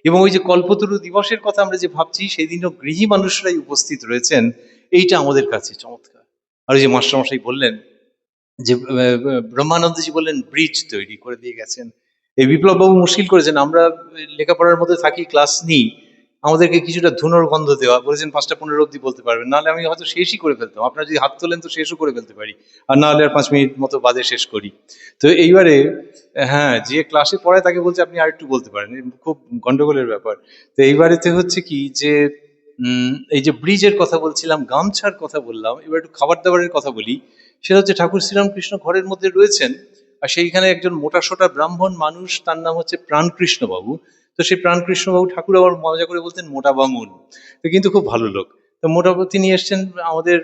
এবং ওই যে কল্পতরু দিবসের কথা আমরা যে ভাবছি, সেই দিনও গৃহী মানুষরাই উপস্থিত রয়েছেন, এইটা আমাদের কাছে চমৎকার। আর ওই যে মাস্টারমশাই বললেন যে ব্রহ্মানন্দজি বললেন ব্রিজ তৈরি করে দিয়ে গেছেন। এই বিপ্লববাবু মুশকিল করেছেন, আমরা লেখাপড়ার মধ্যে থাকি, ক্লাস নিই, আমাদেরকে কিছুটা ধুনোর গন্ধ দেওয়া, বলেছেন 5টা 15 অব্দি বলতে পারবেন, নাহলে আমি হয়তো শেষই করে ফেলতাম। আপনারা যদি হাত তোলেন তো শেষও করে ফেলতে পারি, আর না হলে আর 5 মিনিট মতো বাদে শেষ করি। তো এইবারে হ্যাঁ, যে ক্লাসে পড়ায় তাকে বলছে আপনি আর একটু বলতে পারেন, খুব গন্ডগোলের ব্যাপার। তো এইবারেতে হচ্ছে কি যে এই যে ব্রিজের কথা বলছিলাম, গামছার কথা বললাম, এবার একটু খাবার দাবারের কথা বলি। সেটা হচ্ছে ঠাকুর শ্রীরামকৃষ্ণ ঘরের মধ্যে রয়েছেন, আর সেইখানে একজন মোটাসোটা ব্রাহ্মণ মানুষ, তার নাম হচ্ছে প্রাণকৃষ্ণ বাবু। তো সেই প্রাণকৃষ্ণ বাবু, ঠাকুর আবার মজা করে বলতেন মোটা বামুন, তো কিন্তু খুব ভালো লোক। তো মোটা তিনি এসছেন, আমাদের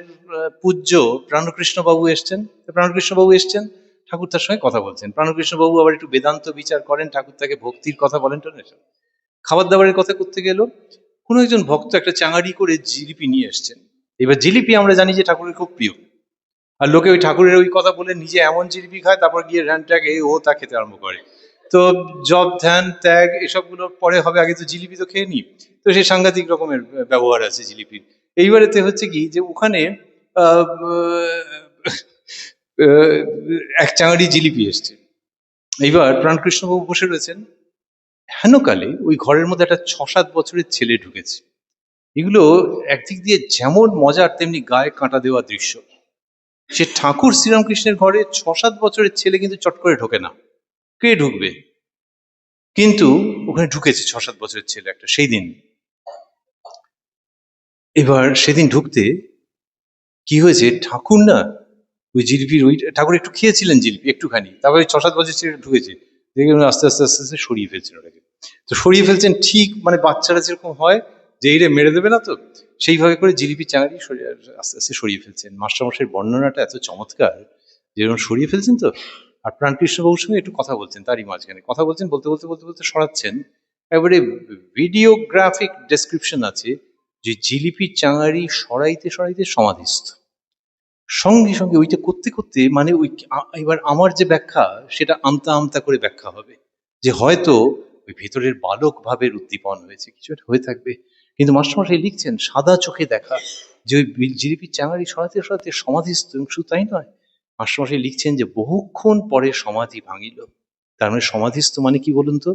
পূজ্য প্রাণকৃষ্ণ বাবু এসছেন। তো প্রাণকৃষ্ণ বাবু এসছেন, ঠাকুর তার সঙ্গে কথা বলছেন। প্রাণকৃষ্ণ বাবু আবার একটু বেদান্ত বিচার করেন, ঠাকুর তাকে ভক্তির কথা বলেন। খাবার দাবারের কথা করতে গেল, কোনো একজন ভক্ত একটা চাঙারি করে জিলিপি নিয়ে এসছেন। এবার জিলিপি আমরা জানি যে ঠাকুরের খুব প্রিয়, আর লোকে ওই ঠাকুরের ওই কথা বলে নিজে এমন জিলিপি খায়, তারপর গিয়ে ধ্যান ট্যাগ ও তা খেতে আরম্ভ করে। তো জব ধ্যান ত্যাগ এসবগুলো পরে হবে, আগে তো জিলিপি তো খেয়ে নি। তো সেই সাংঘাতিক রকমের ব্যবহার আছে জিলিপির। এইবারেতে হচ্ছে কি যে ওখানে আহ, আহ, এক চাঙারি জিলিপি এসছে। এইবার প্রাণকৃষ্ণবাবু বসে রয়েছেন, হেনকালে ওই ঘরের মধ্যে একটা 6-7 বছরের ছেলে ঢুকেছে। এগুলো একদিক দিয়ে যেমন মজার, তেমনি গায়ে কাঁটা দেওয়া দৃশ্য। সে ঠাকুর শ্রীরামকৃষ্ণের ঘরে 6-7 বছরের ছেলে কিন্তু চট করে ঢোকে না, কে ঢুকবে? কিন্তু ওখানে ঢুকেছে 6-7 বছরের ছেলে একটা সেই দিন। এবার সেদিন ঢুকতে কি হয়েছে, ঠাকুর না ওই জিলিপির, ওই ঠাকুর একটু খেয়েছিলেন জিলিপি একটুখানি, তারপরে 6-7 বছরের ছেলে ঢুকেছে, দেখে উনি আস্তে আস্তে আস্তে আস্তে সরিয়ে ফেলছেন ওটাকে। তো সরিয়ে ফেলছেন ঠিক মানে বাচ্চারা যেরকম হয় যে এইরে মেরে দেবে না তো, সেইভাবে করে জিলিপি চাঙারি সরিয়ে আস্তে আস্তে সরিয়ে ফেলছেন। মাস্টারমশাইয়ের বর্ণনাটা এত চমৎকার, যেরকম সরিয়ে ফেলছেন। তো আর প্রাণকৃষ্ণ বাবুর সঙ্গে একটু কথা বলছেন, তারই মাঝখানে কথা বলছেন, বলতে বলতে বলতে বলতে সরাচ্ছেন। এবারে ভিডিওগ্রাফিক ডেসক্রিপশন আছে যে জিলিপি চাঙারি সরাইতে সরাইতে সমাধিস্থ। সঙ্গে সঙ্গে ওইটা করতে করতে মানে ওই এবার আমার যে ব্যাখ্যা, সেটা আমতা আমতা করে ব্যাখ্যা হবে, যে হয়তো ওই ভেতরের বালক ভাবের উদ্দীপন হয়েছে, কিছু একটা হয়ে থাকবে। কিন্তু মাস্টারমশাই লিখছেন সাদা চোখে দেখা যে ওই জিলিপির চাঙারি সরাতে সরাতে সমাধিস্থ। এবং শুধু তাই নয়, মাস্টারমশাই লিখছেন যে বহুক্ষণ পরে সমাধি ভাঙিল। তার মানে সমাধিস্থ মানে কি বলুন তো,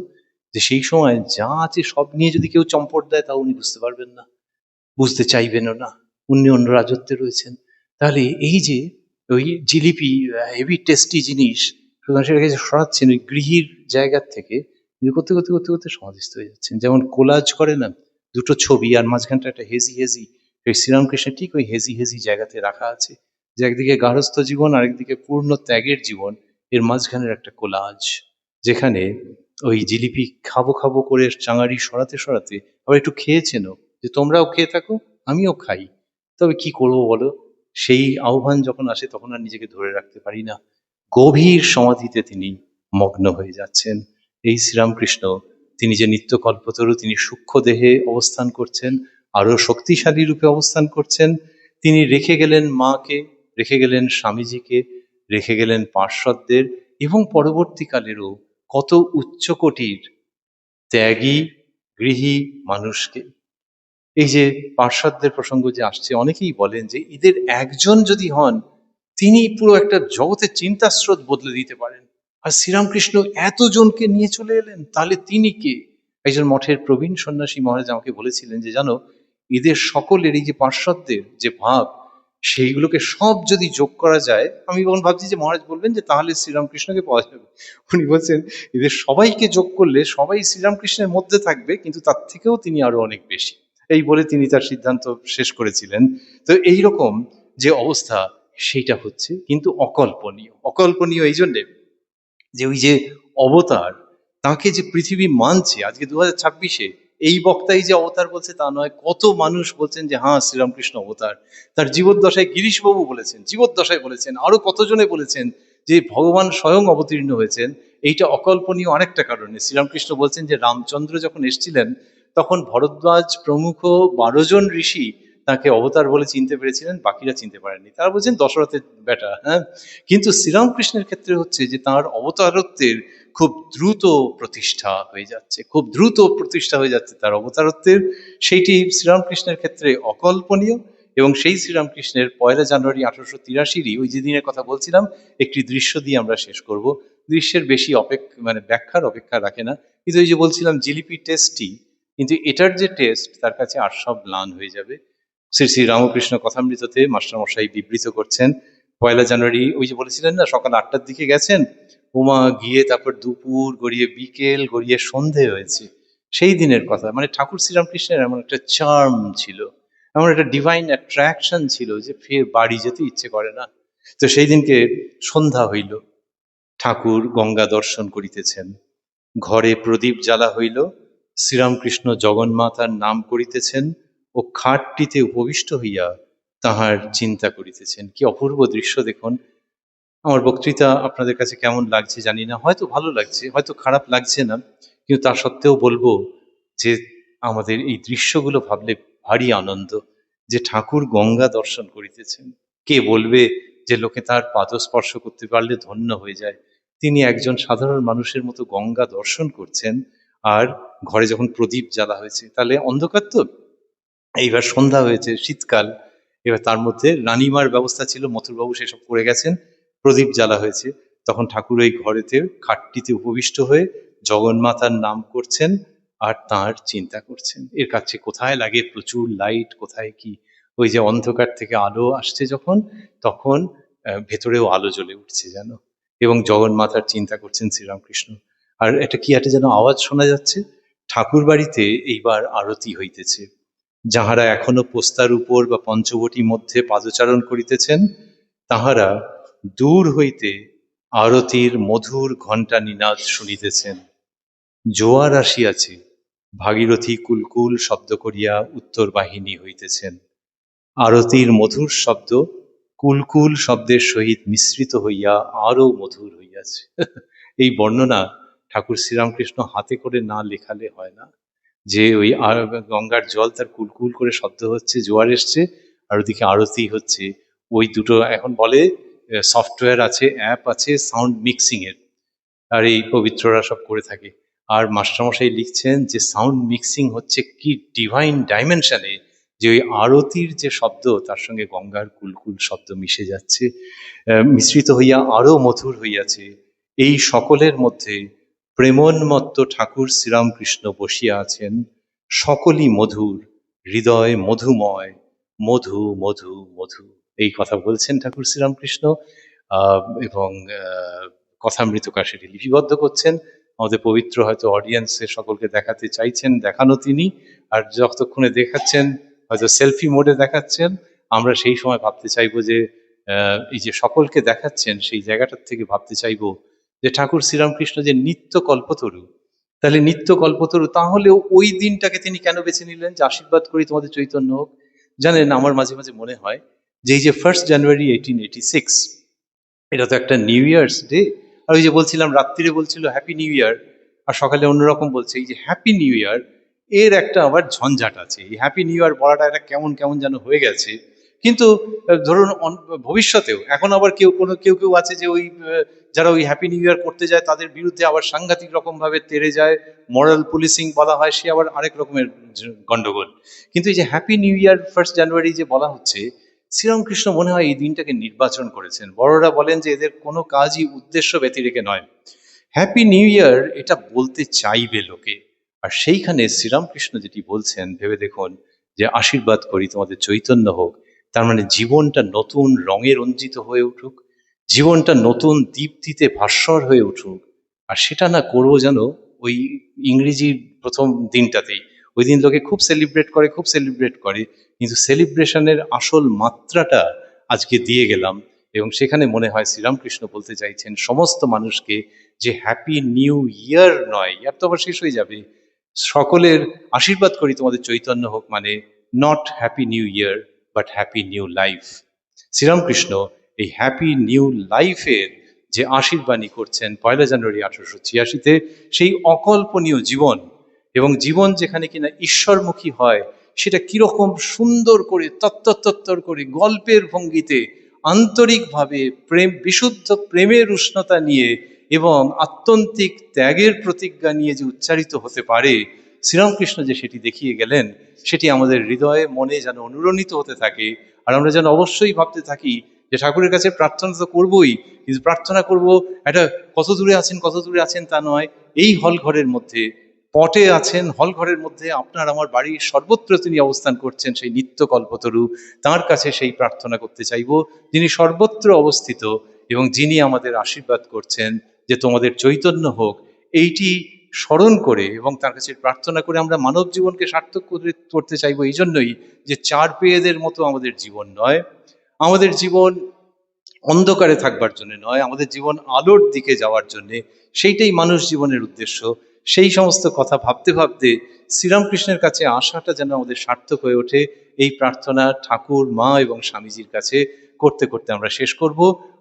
যে সেই সময় যা আছে সব নিয়ে যদি কেউ চম্পট দেয় তাও উনি বুঝতে পারবেন না, বুঝতে চাইবেনও না, উনি অন্য রাজত্বে রয়েছেন। তাহলে এই যে ওই জিলিপি হেভি টেস্টি জিনিস, সুতরাং সেটাকে যে সরাচ্ছেন ওই গৃহীর জায়গার থেকে, কিন্তু করতে করতে করতে করতে সমাধিস্থ হয়ে যাচ্ছেন। যেমন কোলাজ করে না দুটো ছবি, আর মাঝখানটা একটা হেজি হেজি, সেই শ্রীরামকৃষ্ণের ঠিক ওই হেজি হেজি জায়গাতে রাখা আছে, যে একদিকে গার্হস্থ্য জীবন আর একদিকে পূর্ণ ত্যাগের জীবন, এর মাঝখানের একটা কোলাজ, যেখানে ওই জিলিপি খাবো খাবো করে চাঙারি সরাতে সরাতে আবার একটু খেয়েছেনও, যে তোমরাও খেয়ে থাকো আমিও খাই। তবে কি করবো বলো, সেই আহ্বান যখন আসে তখন আর নিজেকে ধরে রাখতে পারি না, গভীর সমাধিতে তিনি মগ্ন হয়ে যাচ্ছেন। এই শ্রীরামকৃষ্ণ, তিনি যে নিত্য কল্পতরু, তিনি সূক্ষ্ম দেহে অবস্থান করছেন, আরো শক্তিশালী রূপে অবস্থান করছেন। তিনি রেখে গেলেন মাকে, রেখে গেলেন স্বামীজিকে, রেখে গেলেন পার্শ্বদের, এবং পরবর্তীকালেরও কত উচ্চকোটির ত্যাগী গৃহী মানুষকে। এই যে পার্শ্বদের প্রসঙ্গ যে আসছে, অনেকেই বলেন যে এদের একজন যদি হন, তিনি পুরো একটা জগতের চিন্তার স্রোত বদলে দিতে পারেন। আর শ্রীরামকৃষ্ণ এতজনকে নিয়ে চলে এলেন, তাহলে তিনি কে? একজন মঠের প্রবীণ সন্ন্যাসী মহারাজ আমাকে বলেছিলেন যে জানো, এদের সকলের এই যে পার্শ্বদের যে ভাব, সেইগুলোকে সব যদি যোগ করা যায়, আমি যখন ভাবছি যে মহারাজ বলবেন যে তাহলে শ্রীরামকৃষ্ণকে পাওয়া যাবে, উনি বলছেন এদের সবাইকে যোগ করলে সবাই শ্রীরামকৃষ্ণের মধ্যে থাকবে, কিন্তু তার থেকেও তিনি আরো অনেক বেশি। এই বলে তিনি তার সিদ্ধান্ত শেষ করেছিলেন। তো এই রকম যে অবস্থা, সেইটা হচ্ছে কিন্তু অকল্পনীয়। অকল্পনীয় এই জন্যে যে ওই যে অবতার, তাকে যে পৃথিবী মানছে আজকে 2026-এ, এই বক্তাই যে অবতার বলছে তা নয়, কত মানুষ বলছেন যে হ্যাঁ শ্রীরামকৃষ্ণ অবতার। তার জীবদ্দশায় গিরিশবাবু বলেছেন, জীবদ্দশায় বলেছেন, আরো কতজনে বলেছেন যে ভগবান স্বয়ং অবতীর্ণ হয়েছেন। এইটা অকল্পনীয় আরেকটা কারণে। শ্রীরামকৃষ্ণ বলছেন যে রামচন্দ্র যখন এসেছিলেন, তখন ভরদ্বাজ প্রমুখ 12 জন ঋষি তাকে অবতার বলে চিনতে পেরেছিলেন, বাকিরা চিনতে পারেননি। তারা বলছেন দশরথের বেটা। হ্যাঁ, কিন্তু শ্রীরামকৃষ্ণের ক্ষেত্রে হচ্ছে যে তার অবতারত্বের খুব দ্রুত প্রতিষ্ঠা হয়ে যাচ্ছে, খুব দ্রুত প্রতিষ্ঠা হয়ে যাচ্ছে তার অবতারত্বের। সেইটি শ্রীরামকৃষ্ণের ক্ষেত্রে অকল্পনীয়, এবং সেই শ্রীরামকৃষ্ণের 1 জানুয়ারি 1883 ওই যে দিনের কথা বলছিলাম, একটি দৃশ্য দিয়ে আমরা শেষ করব। দৃশ্যের বেশি ব্যাখ্যার অপেক্ষা রাখে না, কিন্তু ওই যে বলছিলাম জিলিপি টেস্টি, কিন্তু এটার যে টেস্ট তার কাছে আর সব ম্লান হয়ে যাবে। শ্রী শ্রী রামকৃষ্ণ কথামৃততে মাস্টারমশাই বিবৃত করছেন, 1 জানুয়ারি ওই যে বলেছিলেন না সকাল 8টার দিকে গেছেন, উমা গিয়ে তারপর দুপুর গড়িয়ে বিকেল গড়িয়ে সন্ধে হয়েছে। সেই দিনের কথা, মানে ঠাকুর শ্রীরামকৃষ্ণের এমন একটা চার্ম ছিল, এমন একটা ডিভাইন অ্যাট্রাকশন ছিল যে ফের বাড়ি যেতে ইচ্ছে করে না। তো সেই দিনকে সন্ধ্যা হইল, ঠাকুর গঙ্গা দর্শন করিতেছেন, ঘরে প্রদীপ জ্বালা হইল, শ্রীরামকৃষ্ণ জগন্মাতার নাম করিতেছেন ও খাটটিতে উপবিষ্ট হইয়া তাহার চিন্তা করিতেছেন। কি অপূর্ব দৃশ্য দেখুন। আমার বক্তৃতা আপনাদের কাছে কেমন লাগছে জানি না, হয়তো ভালো লাগছে, হয়তো খারাপ লাগছে না, কিন্তু তা সত্ত্বেও বলবো যে আমাদের এই দৃশ্যগুলো ভাবলে ভারী আনন্দ, যে ঠাকুর গঙ্গা দর্শন করিতেছেন। কে বলবে যে লোকে তার পাদস্পর্শ করতে পারলে ধন্য হয়ে যায়? তিনি একজন সাধারণ মানুষের মতো গঙ্গা দর্শন করছেন, আর ঘরে যখন প্রদীপ জ্বালা হয়েছে, তাহলে অন্ধকার তো, এইবার সন্ধ্যা হয়েছে, শীতকাল, এবার তার মধ্যে রানিমার ব্যবস্থা ছিল, মথুরবাবু সেসব করে গেছেন, প্রদীপ জ্বালা হয়েছে, তখন ঠাকুর ওই ঘরেতে খাটটিতে উপবিষ্ট হয়ে জগন্মাতার নাম করছেন আর তার চিন্তা করছেন। এর কাছে কোথায় লাগে প্রচুর লাইট, কোথায় কি, ওই যে অন্ধকার থেকে আলো আসছে যখন, তখন ভেতরেও আলো জ্বলে উঠছে যেন, এবং জগন্মাতার চিন্তা করছেন শ্রীরামকৃষ্ণ। আর একটা কি একটা যেন আওয়াজ শোনা যাচ্ছে, ঠাকুর বাড়িতে এইবার আরতি হইতেছে। যাহারা এখনো পোস্তার উপর বা পঞ্চবটী মধ্যে পাদচারণ করিতেছেন, তাহারা দূর হইতে আরতির মধুর ঘণ্টা নিনাদ শুনিতেছেন। জোয়ার আসিয়াছে, ভাগীরথী কুলকুল শব্দ করিয়া উত্তর বাহিনী হইতেছেন। আরতির মধুর শব্দ কুলকুল শব্দের সহিত মিশ্রিত হইয়া আরো মধুর হইয়াছে। এই বর্ণনা ঠাকুর শ্রীরামকৃষ্ণ হাতে করে না লেখালে হয় না, যে ওই গঙ্গার জল তার কুলকুল করে শব্দ হচ্ছে, জোয়ার এসছে, আর ওদিকে আরতি হচ্ছে। ওই দুটো এখন বলে সফটওয়্যার আছে, অ্যাপ আছে সাউন্ড মিক্সিং এর, আর এই পবিত্ররা সব করে থাকে। আর মাস্টারমশাই লিখছেন যে সাউন্ড মিক্সিং হচ্ছে কি ডিভাইন ডাইমেনশনে, যে ওই আরতির যে শব্দ তার সঙ্গে গঙ্গার কুলকুল শব্দ মিশে যাচ্ছে, মিশ্রিত হইয়া আরো মধুর হইয়াছে। এই সকলের মধ্যে প্রেমোন্মত্ত ঠাকুর শ্রীরামকৃষ্ণ বসিয়া আছেন, সকলই মধুর, হৃদয় মধুময়, মধু মধু মধু। এই কথা বলছেন ঠাকুর শ্রীরামকৃষ্ণ, এবং কথামৃতকার সেটি লিপিবদ্ধ করছেন। আমাদের পবিত্র হয়তো অডিয়েন্সের সকলকে দেখাতে চাইছেন, দেখানো তিনি, আর যতক্ষণে দেখাচ্ছেন হয়তো সেলফি মোডে দেখাচ্ছেন, আমরা সেই সময় ভাবতে চাইবো যে এই যে সকলকে দেখাচ্ছেন সেই জায়গাটার থেকে ভাবতে চাইবো যে ঠাকুর শ্রীরামকৃষ্ণ যে নিত্য কল্পতরু, তাহলে নিত্য কল্পতরু, তাহলেও ওই দিনটাকে তিনি কেন বেছে নিলেন যে আশীর্বাদ করি তোমাদের চৈতন্য হোক? জানেন, আমার মাঝে মাঝে মনে হয় যে এই যে 1 জানুয়ারি 1886, এটা তো একটা নিউ ইয়ার্স ডে। আর ওই যে বলছিলাম রাত্রিরে বলছিল হ্যাপি নিউ ইয়ার, আর সকালে অন্যরকম বলছে। এই যে হ্যাপি নিউ ইয়ার, এর একটা আবার ঝঞ্ঝাট আছে। এই হ্যাপি নিউ ইয়ার বলাটা একটা কেমন কেমন যেন হয়ে গেছে। কিন্তু ধরুন ভবিষ্যতেও এখন আবার কেউ কেউ আছে যে ওই যারা ওই হ্যাপি নিউ ইয়ার করতে যায় তাদের বিরুদ্ধে আবার সাংঘাতিক রকম ভাবে তেড়ে যায়, মরাল পুলিশিং বলা হয়, সে আবার আরেক রকমের গন্ডগোল। কিন্তু এই যে হ্যাপি নিউ ইয়ার 1 জানুয়ারি যে বলা হচ্ছে, শ্রীরামকৃষ্ণ মনে হয় এই দিনটাকে নির্বাচন করেছেন। বড়রা বলেন যে এদের কোনো কাজই উদ্দেশ্য ব্যতিরেকে নয়, হ্যাপি নিউ ইয়ার এটা বলতে চাইবে লোকে। আর সেইখানে শ্রীরামকৃষ্ণ যেটি বলছেন ভেবে দেখুন, যে আশীর্বাদ করি তোমাদের চৈতন্য হোক, তার মানে জীবনটা নতুন রঙে রঞ্জিত হয়ে উঠুক, জীবনটা নতুন দীপ্তিতে ভাস্বর হয়ে উঠুক। আর সেটা না করবো যেন ওই ইংরেজির প্রথম দিনটাতেই। ওই দিন লোকে খুব সেলিব্রেট করে, কিন্তু সেলিব্রেশনের আসল মাত্রাটা আজকে দিয়ে গেলাম। এবং সেখানে মনে হয় শ্রীরামকৃষ্ণ বলতে চাইছেন সমস্ত মানুষকে যে হ্যাপি নিউ ইয়ার নয়, ইয়ার তো আবার শেষ হয়ে যাবে, সকলের আশীর্বাদ করি তোমাদের চৈতন্য হোক, মানে not happy new year but happy new life. Sri Ramakrishna এই হ্যাপি নিউ লাইফের যে আশীর্বাণী করছেন 1 জানুয়ারি 1886-তে, সেই অকল্পনীয় জীবন, এবং জীবন যেখানে কিনা ঈশ্বরমুখী হয়, সেটা কিরকম সুন্দর করে তত্তর করে গল্পের ভঙ্গিতে আন্তরিকভাবে বিশুদ্ধ প্রেমের উষ্ণতা নিয়ে এবং আত্যন্তিক ত্যাগের প্রতিজ্ঞা নিয়ে যে উচ্চারিত হতে পারে, শ্রীরামকৃষ্ণ যে সেটি দেখিয়ে গেলেন, সেটি আমাদের হৃদয়ে মনে যেন অনুরণিত হতে থাকে। আর আমরা যেন অবশ্যই ভাবতে থাকি যে ঠাকুরের কাছে প্রার্থনা তো করবোই, কিন্তু প্রার্থনা করব একটা কত দূরে আছেন কত দূরে আছেন তা নয়, এই হল ঘরের মধ্যে পটে আছেন, হল ঘরের মধ্যে আপনার আমার বাড়ির সর্বত্র তিনি অবস্থান করছেন, সেই নিত্য কল্পতরু। তাঁর কাছে সেই প্রার্থনা করতে চাইব, যিনি সর্বত্র অবস্থিত এবং যিনি আমাদের আশীর্বাদ করছেন যে তোমাদের চৈতন্য হোক। এইটি স্মরণ করে এবং তার কাছে প্রার্থনা করে আমরা মানব জীবনকে সার্থক করতে চাইবো। এই জন্যই যে চার পেয়েদের মতো আমাদের জীবন নয়, আমাদের জীবন অন্ধকারে থাকবার জন্য নয়, আমাদের জীবন আলোর দিকে যাওয়ার জন্যে। সেইটাই মানুষ জীবনের উদ্দেশ্য। সেই সমস্ত কথা ভাবতে ভাবতে শ্রীরামকৃষ্ণের কাছে আসাটা যেন আমাদের সার্থক হয়ে ওঠে, এই প্রার্থনা ঠাকুর, মা এবং স্বামীজির কাছে করতে করতে আমরা শেষ করব।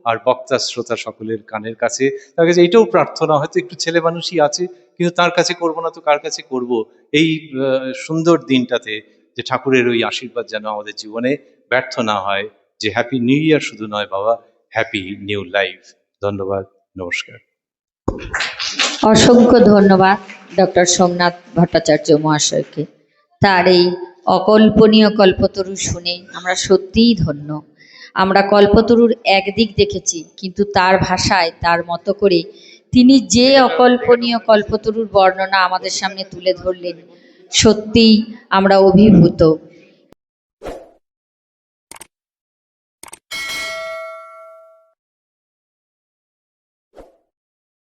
আর বক্তা শ্রোতা সকলের কানের কাছে, তার কাছে এইটাও প্রার্থনা, হয়তো একটু ছেলে মানুষই আছে, কিন্তু তার কাছে করব না তো কার কাছে করব, এই সুন্দর দিনটাতে যে ঠাকুরের ওই আশীর্বাদ যেন আমাদের জীবনে ব্যর্থ না হয়। যে হ্যাপি নিউ ইয়ার শুধু নয় বাবা, হ্যাপি নিউ লাইফ। ধন্যবাদ, নমস্কার। অসংখ্য ধন্যবাদ ডক্টর সোমনাথ ভট্টাচার্য মহাশয়কে। তার এই অকল্পনীয় কল্পতরু শুনে আমরা সত্যিই ধন্য। আমরা কল্পতরুর একদিক দেখেছি, কিন্তু তার ভাষায় তার মতো করে তিনি যে অকল্পনীয় কল্পতরুর বর্ণনা আমাদের সামনে তুলে ধরলেন, সত্যিই আমরা অভিভূত।